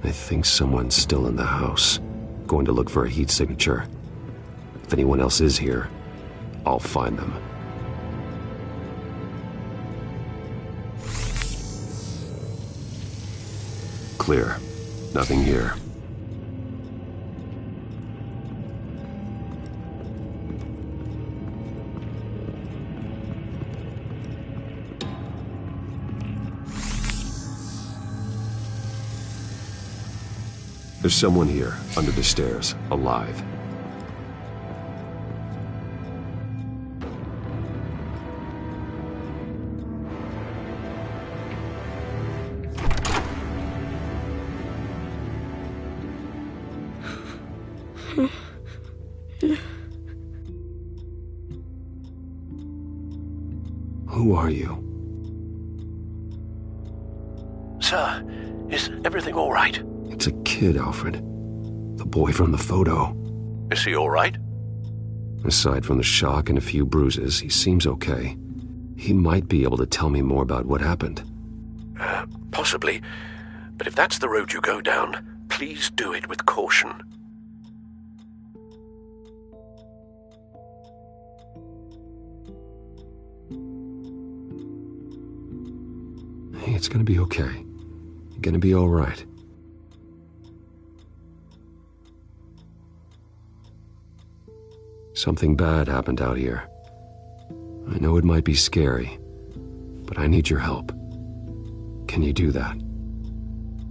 [SPEAKER 2] I think someone's still in the house. Going to look for a heat signature. If anyone else is here, I'll find them. Clear. Nothing here. There's someone here, under the stairs, alive. Who are you?
[SPEAKER 19] Sir, is everything all right?
[SPEAKER 2] It's a kid, Alfred. The boy from the photo.
[SPEAKER 19] Is he all right?
[SPEAKER 2] Aside from the shock and a few bruises, he seems okay. He might be able to tell me more about what happened.
[SPEAKER 19] Possibly. But if that's the road you go down, please do it with caution.
[SPEAKER 2] Hey, it's gonna be okay. You're gonna be all right. Something bad happened out here. I know it might be scary, but I need your help. Can you do that?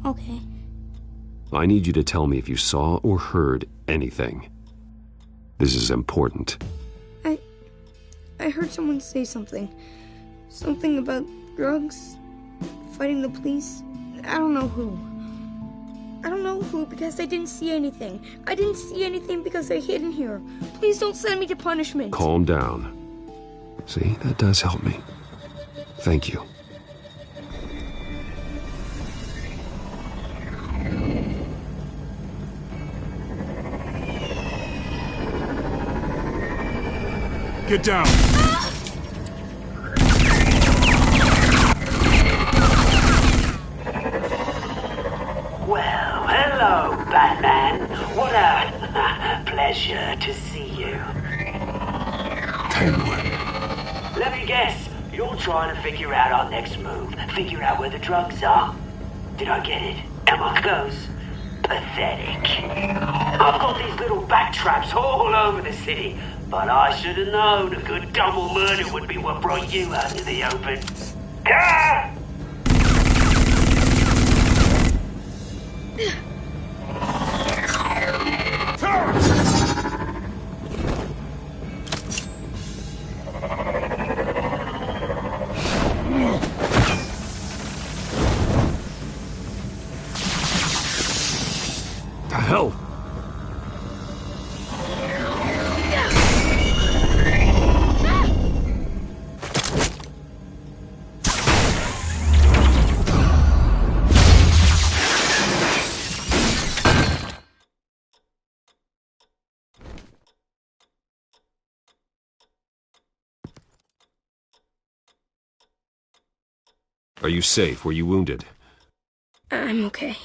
[SPEAKER 21] Okay.
[SPEAKER 2] I need you to tell me if you saw or heard anything. This is important.
[SPEAKER 21] I heard someone say something. Something about drugs, fighting the police. I don't know who. I don't know who because I didn't see anything. I didn't see anything because I hid in here. Please don't send me to punishment.
[SPEAKER 2] Calm down. See, that does help me. Thank you.
[SPEAKER 15] Get down.
[SPEAKER 22] Well, hello, Batman. What a pleasure to see you. Let me guess, you're trying to figure out our next move. Figure out where the drugs are. Did I get it? Am I close? Pathetic. I've got these little bat traps all over the city, but I should have known a good double murder would be what brought you out to the open. Ah!
[SPEAKER 2] The hell? Are you safe? Were you wounded?
[SPEAKER 21] I'm okay.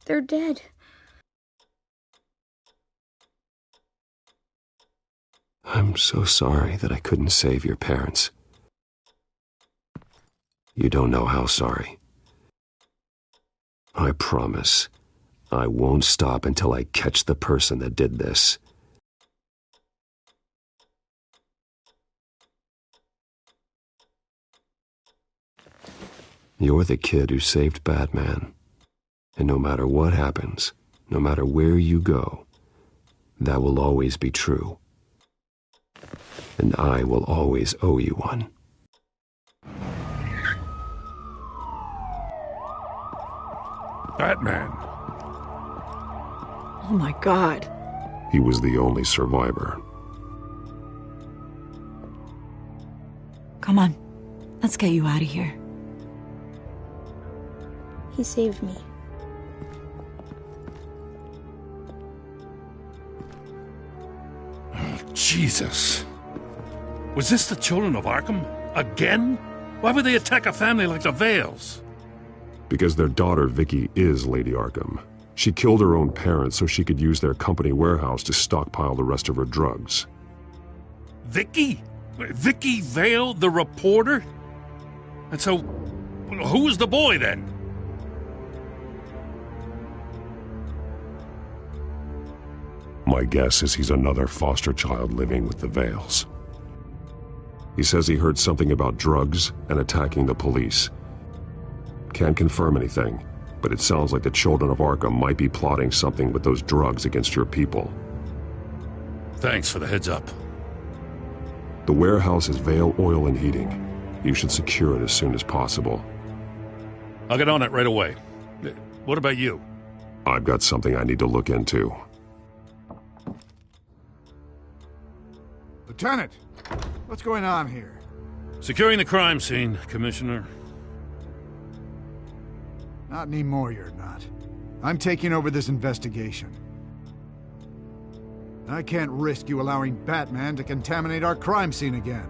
[SPEAKER 21] They're dead.
[SPEAKER 2] I'm so sorry that I couldn't save your parents. You don't know how sorry. I promise, I won't stop until I catch the person that did this. You're the kid who saved Batman. And no matter what happens, no matter where you go, that will always be true. And I will always owe you one.
[SPEAKER 18] Batman.
[SPEAKER 1] Oh my God.
[SPEAKER 5] He was the only survivor.
[SPEAKER 3] Come on. Let's get you out of here.
[SPEAKER 21] He saved me.
[SPEAKER 12] Oh, Jesus. Was this the children of Arkham? Again? Why would they attack a family like the Vales?
[SPEAKER 2] Because their daughter, Vicky, is Lady Arkham. She killed her own parents so she could use their company warehouse to stockpile the rest of her drugs.
[SPEAKER 12] Vicky? Vicky Vale, the reporter? And so, who was the boy then?
[SPEAKER 2] My guess is he's another foster child living with the Vales. He says he heard something about drugs and attacking the police. Can't confirm anything, but it sounds like the children of Arkham might be plotting something with those drugs against your people.
[SPEAKER 12] Thanks for the heads up.
[SPEAKER 2] The warehouse is Vale Oil and Heating. You should secure it as soon as possible.
[SPEAKER 12] I'll get on it right away. What about you?
[SPEAKER 2] I've got something I need to look into.
[SPEAKER 11] Lieutenant, what's going on here?
[SPEAKER 12] Securing the crime scene, Commissioner.
[SPEAKER 11] Not anymore, you're not. I'm taking over this investigation. I can't risk you allowing Batman to contaminate our crime scene again.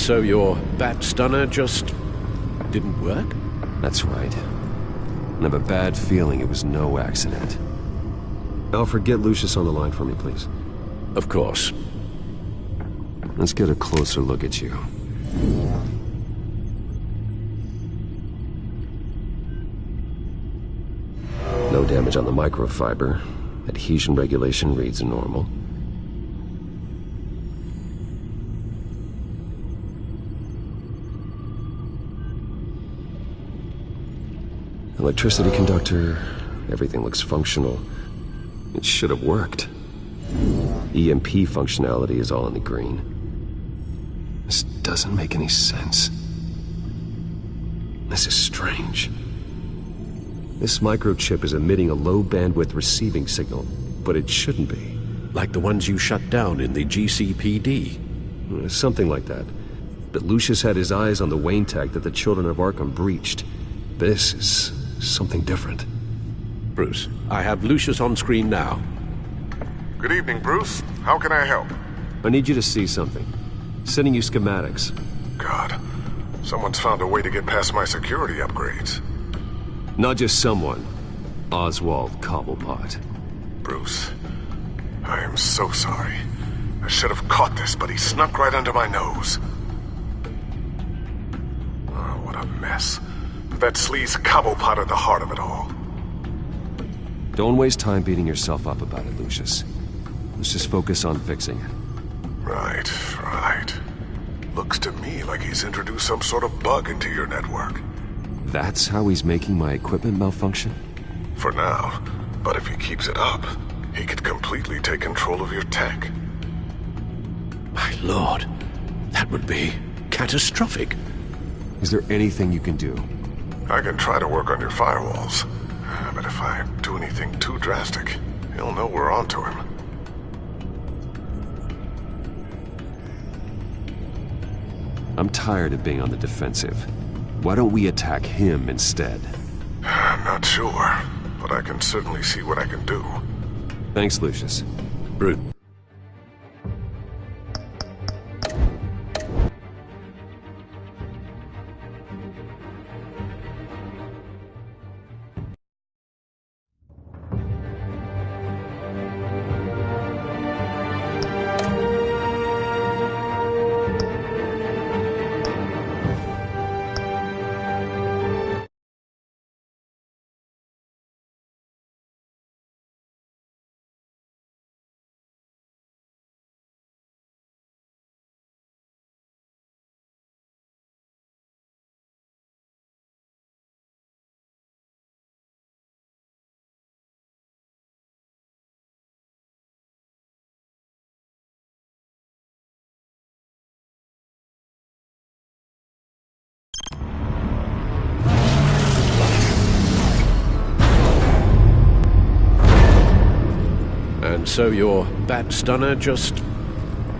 [SPEAKER 19] so your bat stunner just didn't work?
[SPEAKER 2] That's right. I have a bad feeling it was no accident. Alfred, get Lucius on the line for me, please.
[SPEAKER 19] Of course.
[SPEAKER 2] Let's get a closer look at you. No damage on the microfiber. Adhesion regulation reads normal. Electricity conductor, everything looks functional. It should have worked. EMP functionality is all in the green. This doesn't make any sense. This is strange. This microchip is emitting a low-bandwidth receiving signal, but it shouldn't be.
[SPEAKER 19] Like the ones you shut down in the GCPD?
[SPEAKER 2] Something like that. But Lucius had his eyes on the Wayne tag that the Children of Arkham breached. This is something different.
[SPEAKER 19] Bruce, I have Lucius on screen now.
[SPEAKER 13] Good evening, Bruce. How can I help?
[SPEAKER 2] I need you to see something. Sending you schematics.
[SPEAKER 13] God, someone's found a way to get past my security upgrades.
[SPEAKER 2] Not just someone. Oswald Cobblepot.
[SPEAKER 13] Bruce, I am so sorry. I should have caught this, but he snuck right under my nose. Oh, what a mess. That sleaze Cobblepot at the heart of it all.
[SPEAKER 2] Don't waste time beating yourself up about it, Lucius. Let's just focus on fixing it.
[SPEAKER 13] Right. Looks to me like he's introduced some sort of bug into your network.
[SPEAKER 2] That's how he's making my equipment malfunction?
[SPEAKER 13] For now. But if he keeps it up, he could completely take control of your tech.
[SPEAKER 19] My lord, that would be catastrophic.
[SPEAKER 2] Is there anything you can do?
[SPEAKER 13] I can try to work on your firewalls. But if I do anything too drastic, he'll know we're onto him.
[SPEAKER 2] I'm tired of being on the defensive. Why don't we attack him instead?
[SPEAKER 13] I'm not sure, but I can certainly see what I can do.
[SPEAKER 2] Thanks, Lucius.
[SPEAKER 19] Brute. And so your bat stunner just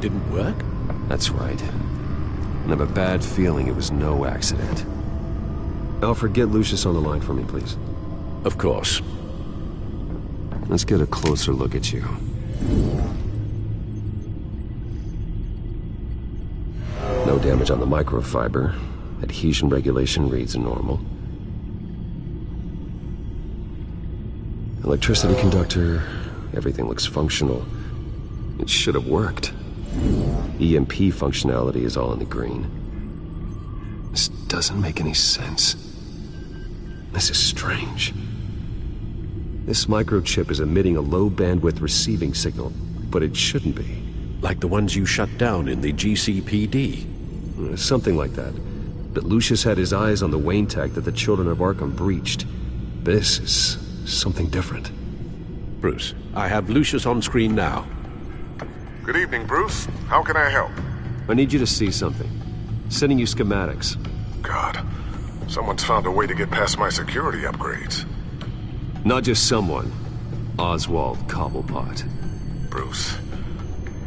[SPEAKER 19] didn't work?
[SPEAKER 2] That's right. I have a bad feeling it was no accident. Alfred, get Lucius on the line for me, please.
[SPEAKER 19] Of course.
[SPEAKER 2] Let's get a closer look at you. No damage on the microfiber. Adhesion regulation reads normal. Electricity conductor, everything looks functional. It should have worked. EMP functionality is all in the green. This doesn't make any sense. This is strange. This microchip is emitting a low-bandwidth receiving signal, but it shouldn't be.
[SPEAKER 19] Like the ones you shut down in the GCPD?
[SPEAKER 2] Something like that. But Lucius had his eyes on the Wayne tag that the Children of Arkham breached. This is something different.
[SPEAKER 19] Bruce, I have Lucius on screen now.
[SPEAKER 13] Good evening, Bruce. How can I help?
[SPEAKER 2] I need you to see something. Sending you schematics.
[SPEAKER 13] God, someone's found a way to get past my security upgrades.
[SPEAKER 2] Not just someone. Oswald Cobblepot.
[SPEAKER 13] Bruce,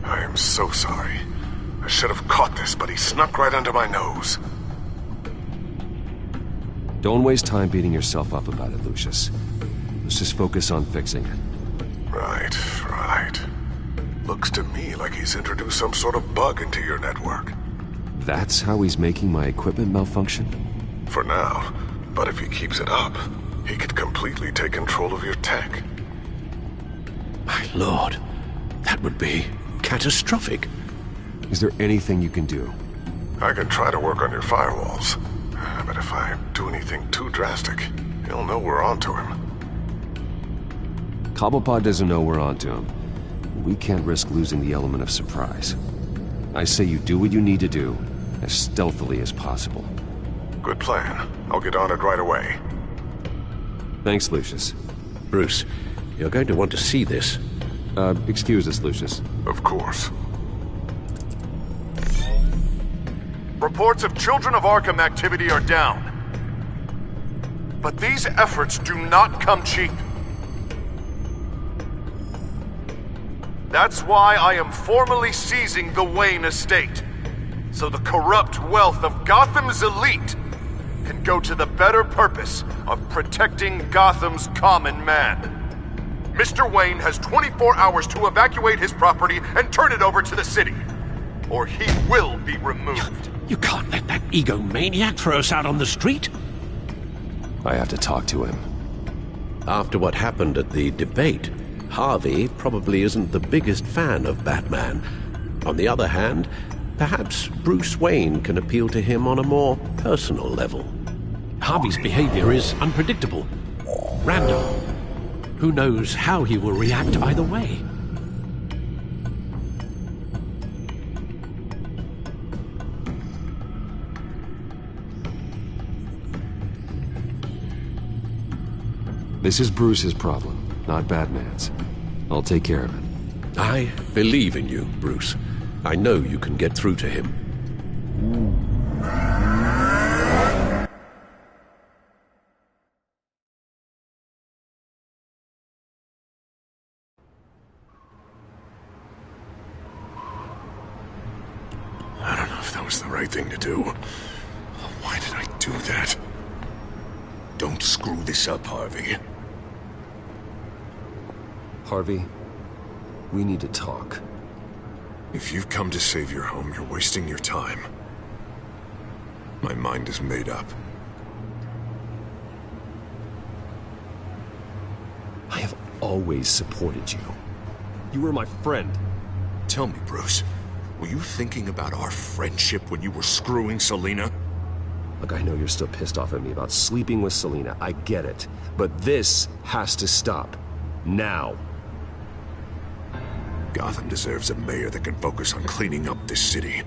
[SPEAKER 13] I am so sorry. I should have caught this, but he snuck right under my nose.
[SPEAKER 2] Don't waste time beating yourself up about it, Lucius. Let's just focus on fixing it.
[SPEAKER 13] Right. Looks to me like he's introduced some sort of bug into your network.
[SPEAKER 2] That's how he's making my equipment malfunction?
[SPEAKER 13] For now. But if he keeps it up, he could completely take control of your tech.
[SPEAKER 19] My lord, that would be catastrophic.
[SPEAKER 2] Is there anything you can do?
[SPEAKER 13] I can try to work on your firewalls. But if I do anything too drastic, he'll know we're onto him.
[SPEAKER 2] Cobblepot doesn't know we're onto him. We can't risk losing the element of surprise. I say you do what you need to do, as stealthily as possible.
[SPEAKER 13] Good plan. I'll get on it right away.
[SPEAKER 2] Thanks, Lucius.
[SPEAKER 19] Bruce, you're going to want to see this.
[SPEAKER 2] Excuse us, Lucius.
[SPEAKER 13] Of course. Reports of Children of Arkham activity are down. But these efforts do not come cheap. That's why I am formally seizing the Wayne estate, so the corrupt wealth of Gotham's elite can go to the better purpose of protecting Gotham's common man. Mr. Wayne has 24 hours to evacuate his property and turn it over to the city, or he will be removed.
[SPEAKER 19] You can't let that egomaniac throw us out on the street.
[SPEAKER 2] I have to talk to him.
[SPEAKER 19] After what happened at the debate, Harvey probably isn't the biggest fan of Batman. On the other hand, perhaps Bruce Wayne can appeal to him on a more personal level. Harvey's behavior is unpredictable, random. Who knows how he will react either way?
[SPEAKER 2] This is Bruce's problem, not Batman's. I'll take care of it.
[SPEAKER 19] I believe in you, Bruce. I know you can get through to him.
[SPEAKER 13] I don't know if that was the right thing to do. Why did I do that? Don't screw this up, Harvey.
[SPEAKER 2] Harvey, we need to talk.
[SPEAKER 13] If you've come to save your home, you're wasting your time. My mind is made up.
[SPEAKER 2] I have always supported you. You were my friend.
[SPEAKER 13] Tell me, Bruce, were you thinking about our friendship when you were screwing Selina?
[SPEAKER 2] Look, I know you're still pissed off at me about sleeping with Selina. I get it. But this has to stop. Now.
[SPEAKER 13] Gotham deserves a mayor that can focus on cleaning up this city.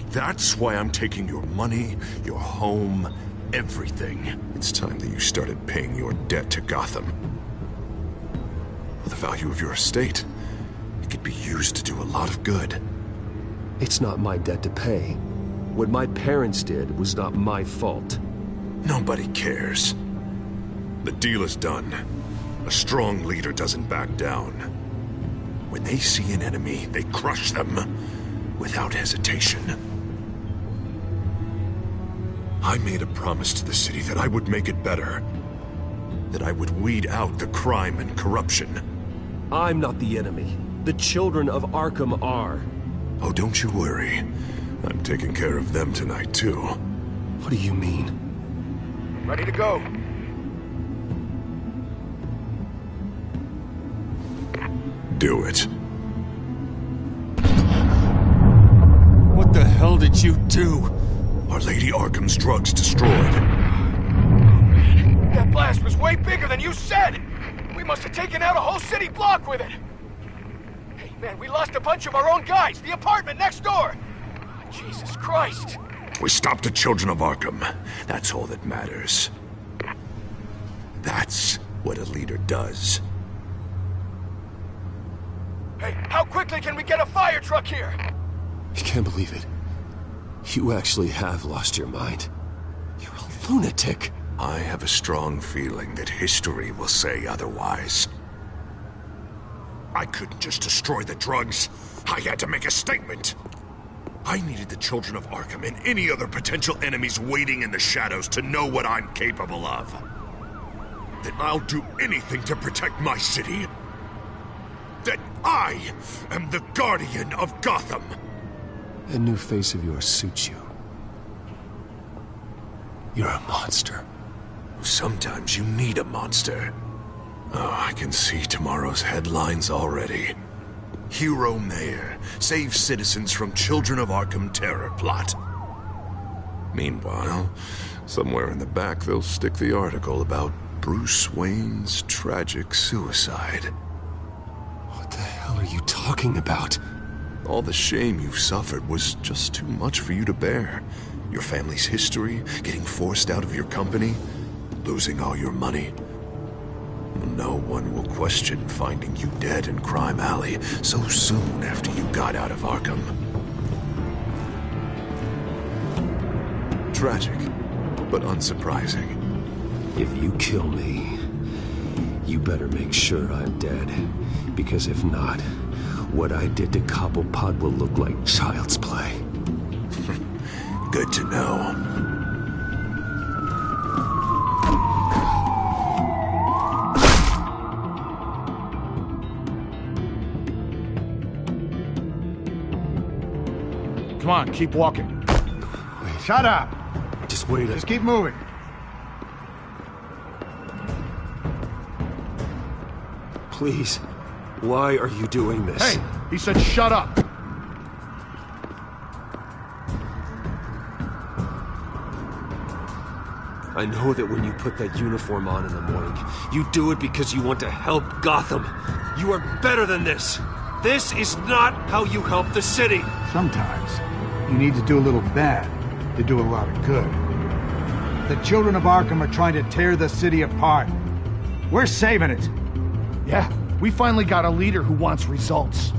[SPEAKER 13] That's why I'm taking your money, your home, everything. It's time that you started paying your debt to Gotham. For the value of your estate, it could be used to do a lot of good.
[SPEAKER 2] It's not my debt to pay. What my parents did was not my fault.
[SPEAKER 13] Nobody cares. The deal is done. A strong leader doesn't back down. When they see an enemy, they crush them without hesitation. I made a promise to the city that I would make it better. That I would weed out the crime and corruption.
[SPEAKER 2] I'm not the enemy. The children of Arkham are.
[SPEAKER 13] Oh, don't you worry. I'm taking care of them tonight, too.
[SPEAKER 2] What do you mean?
[SPEAKER 10] Ready to go.
[SPEAKER 13] Do it.
[SPEAKER 10] What the hell did you do?
[SPEAKER 13] Our Lady Arkham's drugs destroyed.
[SPEAKER 10] That blast was way bigger than you said! We must have taken out a whole city block with it! Hey man, we lost a bunch of our own guys! The apartment next door! Oh, Jesus Christ!
[SPEAKER 13] We stopped the Children of Arkham. That's all that matters. That's what a leader does.
[SPEAKER 10] Hey, how quickly can we get a fire truck here?
[SPEAKER 2] I can't believe it. You actually have lost your mind. You're a lunatic.
[SPEAKER 13] I have a strong feeling that history will say otherwise. I couldn't just destroy the drugs. I had to make a statement. I needed the Children of Arkham and any other potential enemies waiting in the shadows to know what I'm capable of. That I'll do anything to protect my city. That I am the guardian of Gotham.
[SPEAKER 2] That new face of yours suits you. You're a monster.
[SPEAKER 13] Sometimes you need a monster. Oh, I can see tomorrow's headlines already. Hero Mayor saves citizens from Children of Arkham terror plot. Meanwhile, somewhere in the back they'll stick the article about Bruce Wayne's tragic suicide.
[SPEAKER 2] What the hell are you talking about?
[SPEAKER 13] All the shame you've suffered was just too much for you to bear. Your family's history, getting forced out of your company, losing all your money. No one will question finding you dead in Crime Alley so soon after you got out of Arkham. Tragic, but unsurprising.
[SPEAKER 2] If you kill me, you better make sure I'm dead. Because if not, what I did to Cobblepot will look like child's play.
[SPEAKER 13] Good to know.
[SPEAKER 11] Come on, keep walking. Wait. Shut up!
[SPEAKER 2] Just wait.
[SPEAKER 11] Just keep moving.
[SPEAKER 2] Please, why are you doing this?
[SPEAKER 11] Hey, he said shut up!
[SPEAKER 2] I know that when you put that uniform on in the morning, you do it because you want to help Gotham. You are better than this. This is not how you help the city.
[SPEAKER 11] Sometimes, you need to do a little bad to do a lot of good. The Children of Arkham are trying to tear the city apart. We're saving it. Yeah, we finally got a leader who wants results.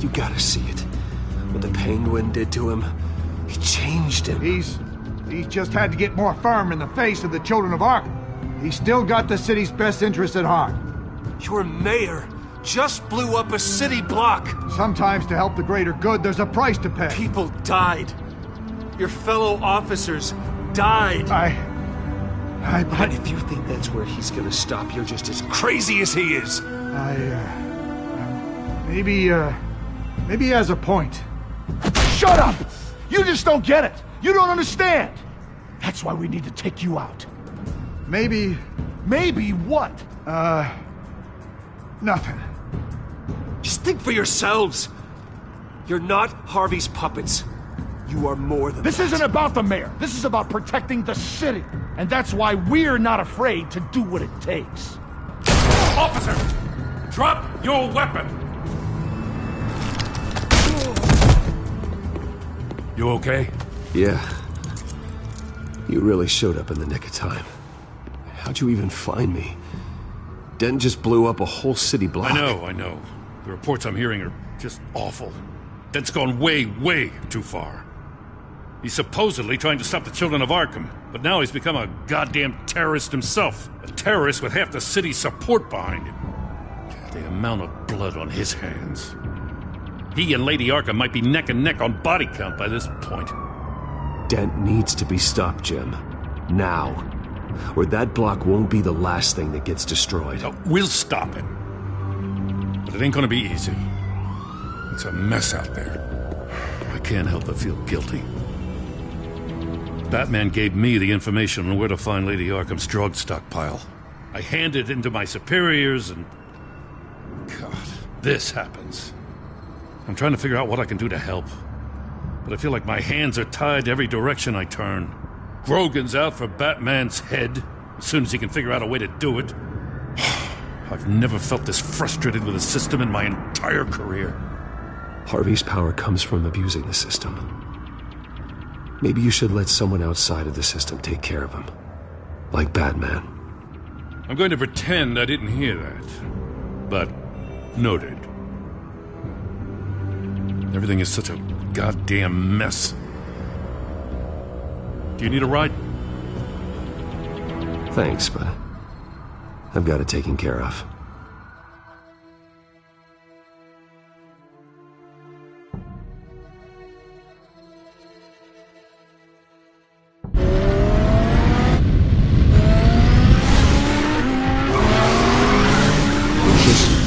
[SPEAKER 2] You gotta see it. What the Penguin did to him, it changed him.
[SPEAKER 11] He's just had to get more firm in the face of the Children of Arkham. He's still got the city's best interests at heart.
[SPEAKER 2] Your mayor just blew up a city block.
[SPEAKER 11] Sometimes to help the greater good, there's a price to pay.
[SPEAKER 2] People died. Your fellow officers died.
[SPEAKER 11] But
[SPEAKER 2] if you think that's where he's gonna stop, you're just as crazy as he is.
[SPEAKER 11] Maybe he has a point. Shut up! You just don't get it. You don't understand. That's why we need to take you out. Maybe what? Nothing.
[SPEAKER 2] Just think for yourselves. You're not Harvey's puppets. You are more than
[SPEAKER 11] This
[SPEAKER 2] that.
[SPEAKER 11] isn't about the mayor. This is about protecting the city. And that's why we're not afraid to do what it takes.
[SPEAKER 12] Officer! Drop your weapon! You okay?
[SPEAKER 2] Yeah. You really showed up in the nick of time. How'd you even find me? Dent just blew up a whole city block.
[SPEAKER 12] I know. The reports I'm hearing are just awful. Dent's gone way, way too far. He's supposedly trying to stop the Children of Arkham, but now he's become a goddamn terrorist himself. A terrorist with half the city's support behind him. The amount of blood on his hands. He and Lady Arkham might be neck and neck on body count by this point.
[SPEAKER 2] Dent needs to be stopped, Jim. Now. Or that block won't be the last thing that gets destroyed.
[SPEAKER 12] We'll stop him. But it ain't gonna be easy. It's a mess out there. I can't help but feel guilty. Batman gave me the information on where to find Lady Arkham's drug stockpile. I handed it into my superiors and... God, this happens. I'm trying to figure out what I can do to help. But I feel like my hands are tied every direction I turn. Grogan's out for Batman's head, as soon as he can figure out a way to do it. I've never felt this frustrated with the system in my entire career.
[SPEAKER 2] Harvey's power comes from abusing the system. Maybe you should let someone outside of the system take care of him. Like Batman.
[SPEAKER 12] I'm going to pretend I didn't hear that. But, noted. Everything is such a goddamn mess. Do you need a ride?
[SPEAKER 2] Thanks, but I've got it taken care of.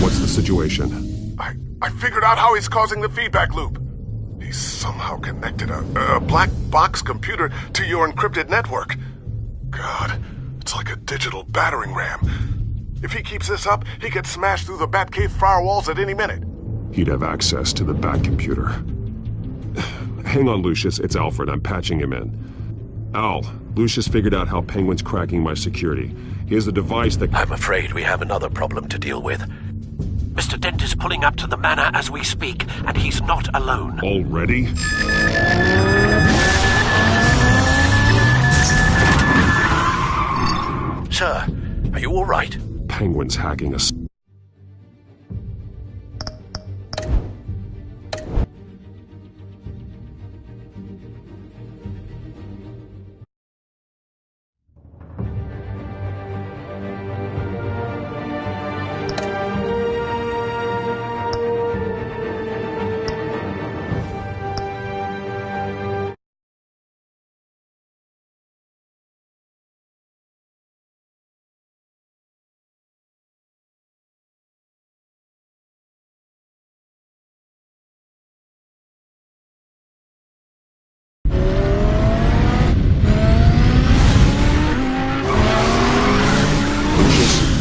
[SPEAKER 18] What's the
[SPEAKER 2] situation?
[SPEAKER 9] I figured out how he's causing the feedback loop. He's somehow connected a black box computer to your encrypted network. God, it's like a digital battering ram. If he keeps this up, he could smash through the Batcave firewalls at any minute.
[SPEAKER 2] He'd have access to the Bat computer. Hang on, Lucius. It's Alfred. I'm patching him in. Al, Lucius figured out how Penguin's cracking my security. He has a device that...
[SPEAKER 19] I'm afraid we have another problem to deal with. Mr. Dent is pulling up to the manor as we speak, and he's not alone.
[SPEAKER 2] Already?
[SPEAKER 19] Sir, are you all right?
[SPEAKER 2] Penguin's hacking us.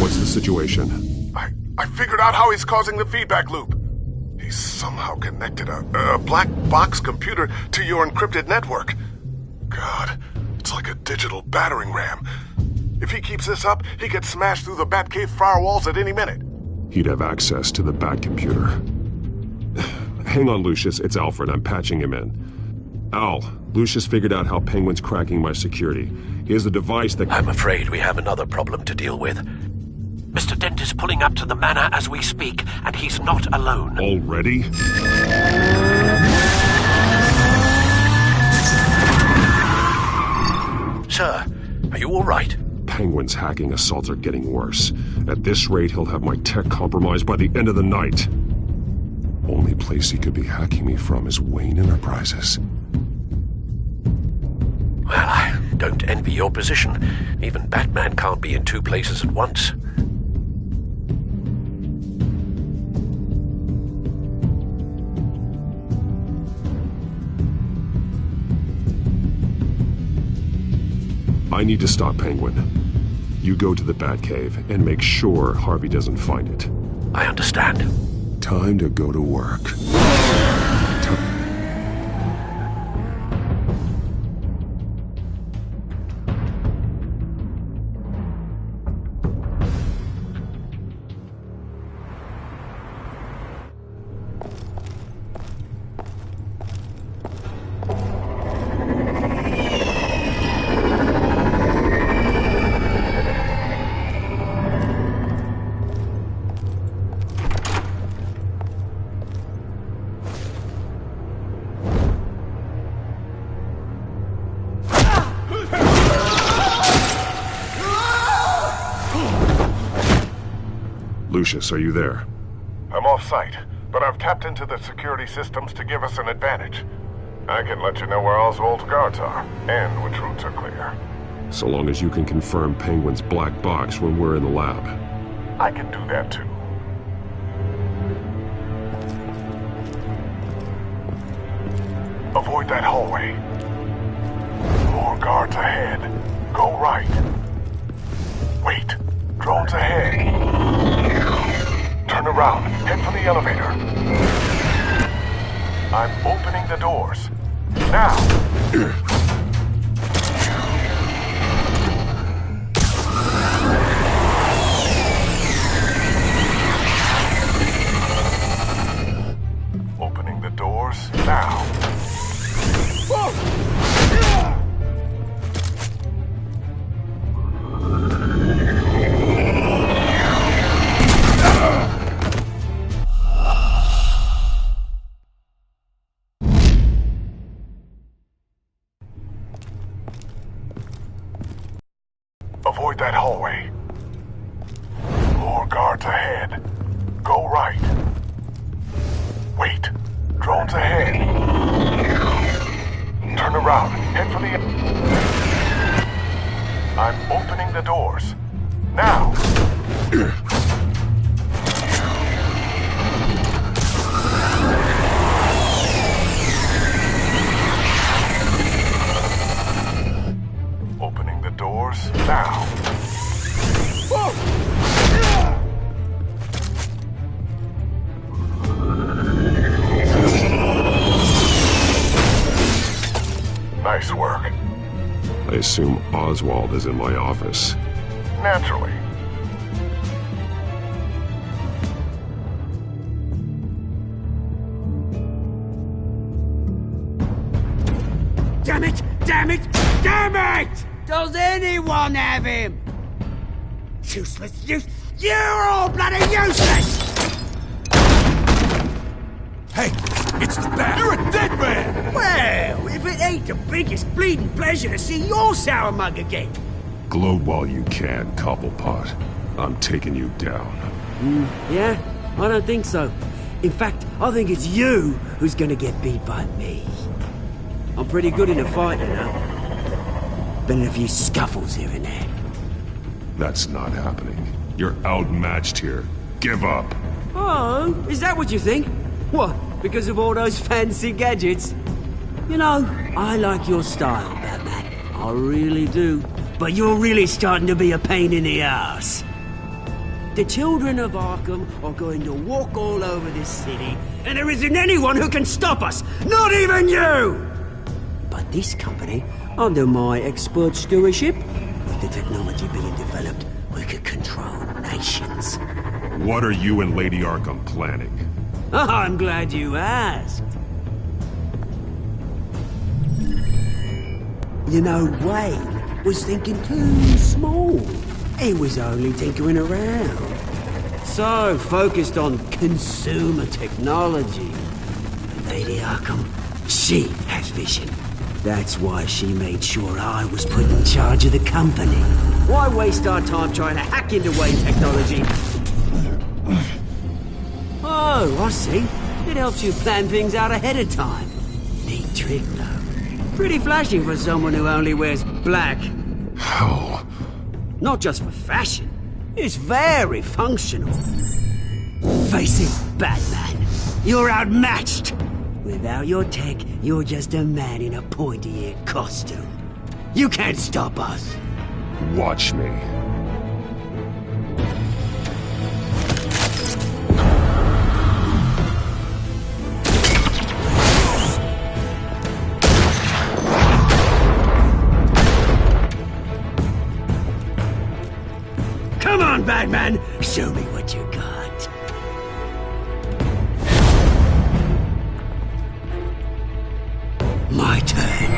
[SPEAKER 2] What's the situation?
[SPEAKER 9] I figured out how he's causing the feedback loop. He's somehow connected a black box computer to your encrypted network. God, it's like a digital battering ram. If he keeps this up, he could smash through the Batcave firewalls at any minute.
[SPEAKER 2] He'd have access to the Bat computer. Hang on, Lucius. It's Alfred. I'm patching him in. Al, Lucius figured out how Penguin's cracking my security. He has a device that...
[SPEAKER 19] I'm afraid we have another problem to deal with. Mr. Dent is pulling up to the manor as we speak, and he's not alone.
[SPEAKER 2] Already?
[SPEAKER 19] Sir, are you all right?
[SPEAKER 2] Penguin's hacking assaults are getting worse. At this rate, he'll have my tech compromised by the end of the night. Only place he could be hacking me from is Wayne Enterprises.
[SPEAKER 19] Well, I don't envy your position. Even Batman can't be in two places at once.
[SPEAKER 2] I need to stop Penguin. You go to the Batcave and make sure Harvey doesn't find it.
[SPEAKER 19] I understand.
[SPEAKER 2] Time to go to work. Lucius, are you there?
[SPEAKER 9] I'm off-site, but I've tapped into the security systems to give us an advantage. I can let you know where Oswald's guards are, and which routes are clear.
[SPEAKER 2] So long as you can confirm Penguin's black box when we're in the lab.
[SPEAKER 9] I can do that too. Avoid that hallway. More guards ahead. Go right. Wait. Drones ahead. Turn around. Head for the elevator. I'm opening the doors. Now! Opening the doors now. Avoid that hallway. More guards ahead. Go right. Wait. Drones ahead. Turn around. Head for the... I'm opening the doors. Now! work?
[SPEAKER 2] I assume Oswald is in my office.
[SPEAKER 9] Naturally.
[SPEAKER 14] Damn it! Damn it! Damn it! Does anyone have him? Useless! You're all bloody useless!
[SPEAKER 7] Hey, it's the Bat. You're a dead man!
[SPEAKER 14] Well, if it ain't the biggest bleeding pleasure to see your sour mug again.
[SPEAKER 2] Gloat while you can, Cobblepot. I'm taking you down.
[SPEAKER 8] Yeah? I don't think so. In fact, I think it's you who's gonna get beat by me. I'm pretty good in a fight, you know. Been in a few scuffles here and there.
[SPEAKER 2] That's not happening. You're outmatched here. Give up.
[SPEAKER 8] Oh, is that what you think? What, because of all those fancy gadgets? You know, I like your style, Batman. I really do. But you're really starting to be a pain in the ass. The children of Arkham are going to walk all over this city, and there isn't anyone who can stop us! Not even you! But this company, under my expert stewardship, with the technology being developed, we could control nations.
[SPEAKER 2] What are you and Lady Arkham planning?
[SPEAKER 8] I'm glad you asked. You know, Wayne was thinking too small. He was only tinkering around. So focused on consumer technology. Lady Arkham, she has vision. That's why she made sure I was put in charge of the company. Why waste our time trying to hack into Wayne technology? Oh, I see. It helps you plan things out ahead of time. Neat trick, though. Pretty flashy for someone who only wears black.
[SPEAKER 2] Hell.
[SPEAKER 8] Not just for fashion. It's very functional. Face it, Batman. You're outmatched. Without your tech, you're just a man in a pointy-eared costume. You can't stop us.
[SPEAKER 2] Watch me.
[SPEAKER 8] Come on, Batman! Show me what you got. My turn.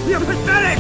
[SPEAKER 8] You're pathetic!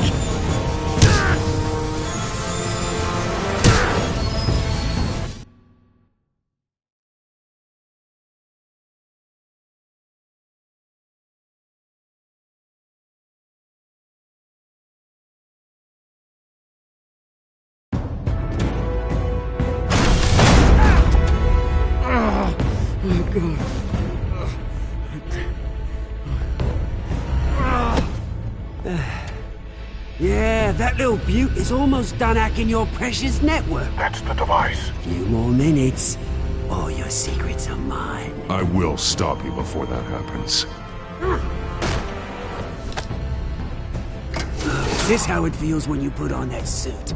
[SPEAKER 8] Yeah, that little beaut is almost done hacking your precious network.
[SPEAKER 9] That's the device.
[SPEAKER 8] Few more minutes, all your secrets are mine.
[SPEAKER 2] I will stop you before that happens.
[SPEAKER 8] Is this how it feels when you put on that suit?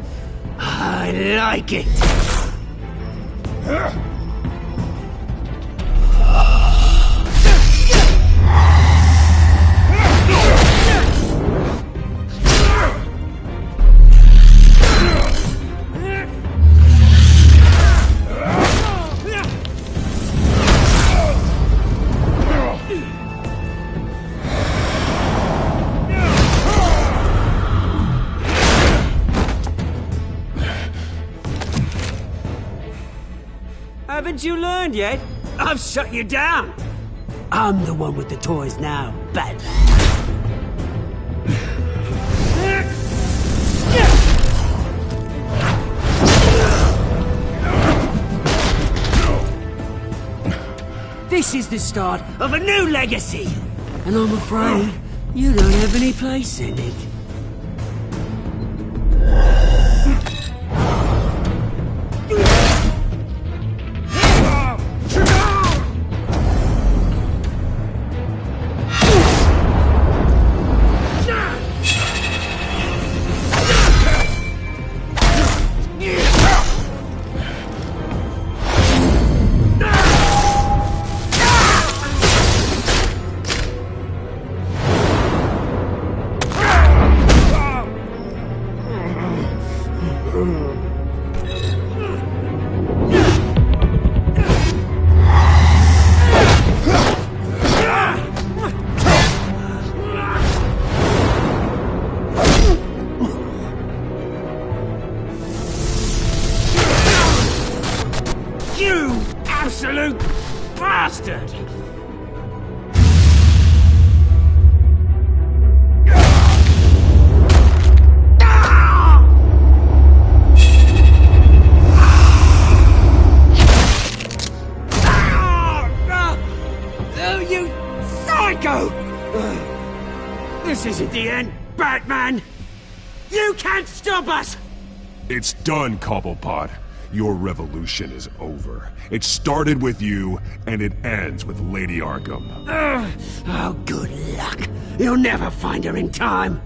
[SPEAKER 8] I like it! Haven't you learned yet? I've shut you down. I'm the one with the toys now, Batman. This is the start of a new legacy, and I'm afraid you don't have any place in it. You absolute bastard! You psycho! This isn't the end, Batman! You can't stop us!
[SPEAKER 9] It's done, Cobblepot. Your revolution is over. It started with you, and it ends with Lady Arkham.
[SPEAKER 8] Oh, good luck. You'll never find her in time.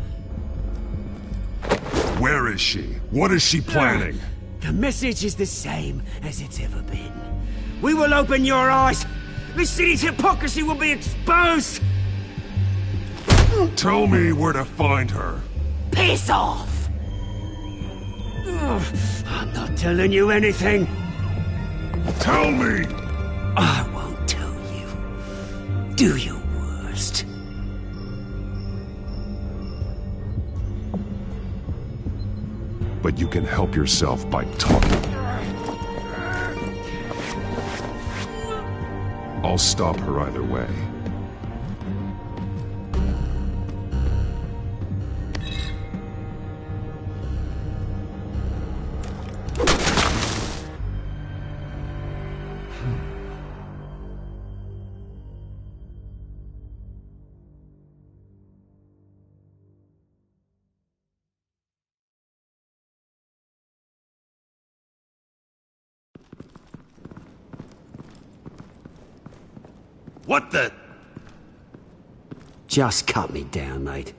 [SPEAKER 9] Where is she? What is she planning?
[SPEAKER 8] The message is the same as it's ever been. We will open your eyes. The city's hypocrisy will be exposed.
[SPEAKER 9] Tell me where to find her.
[SPEAKER 8] Piss off! I'm not telling you anything.
[SPEAKER 9] Tell me!
[SPEAKER 8] I won't tell you. Do your worst.
[SPEAKER 9] But you can help yourself by talking. I'll stop her either way.
[SPEAKER 12] What the?
[SPEAKER 8] Just cut me down, mate.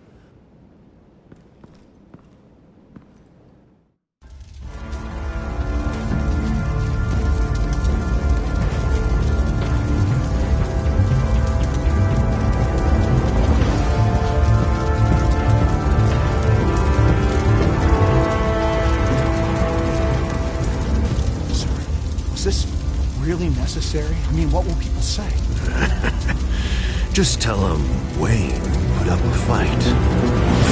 [SPEAKER 11] Was this really necessary? I mean, what will people say?
[SPEAKER 19] Just tell them Wayne put up a fight.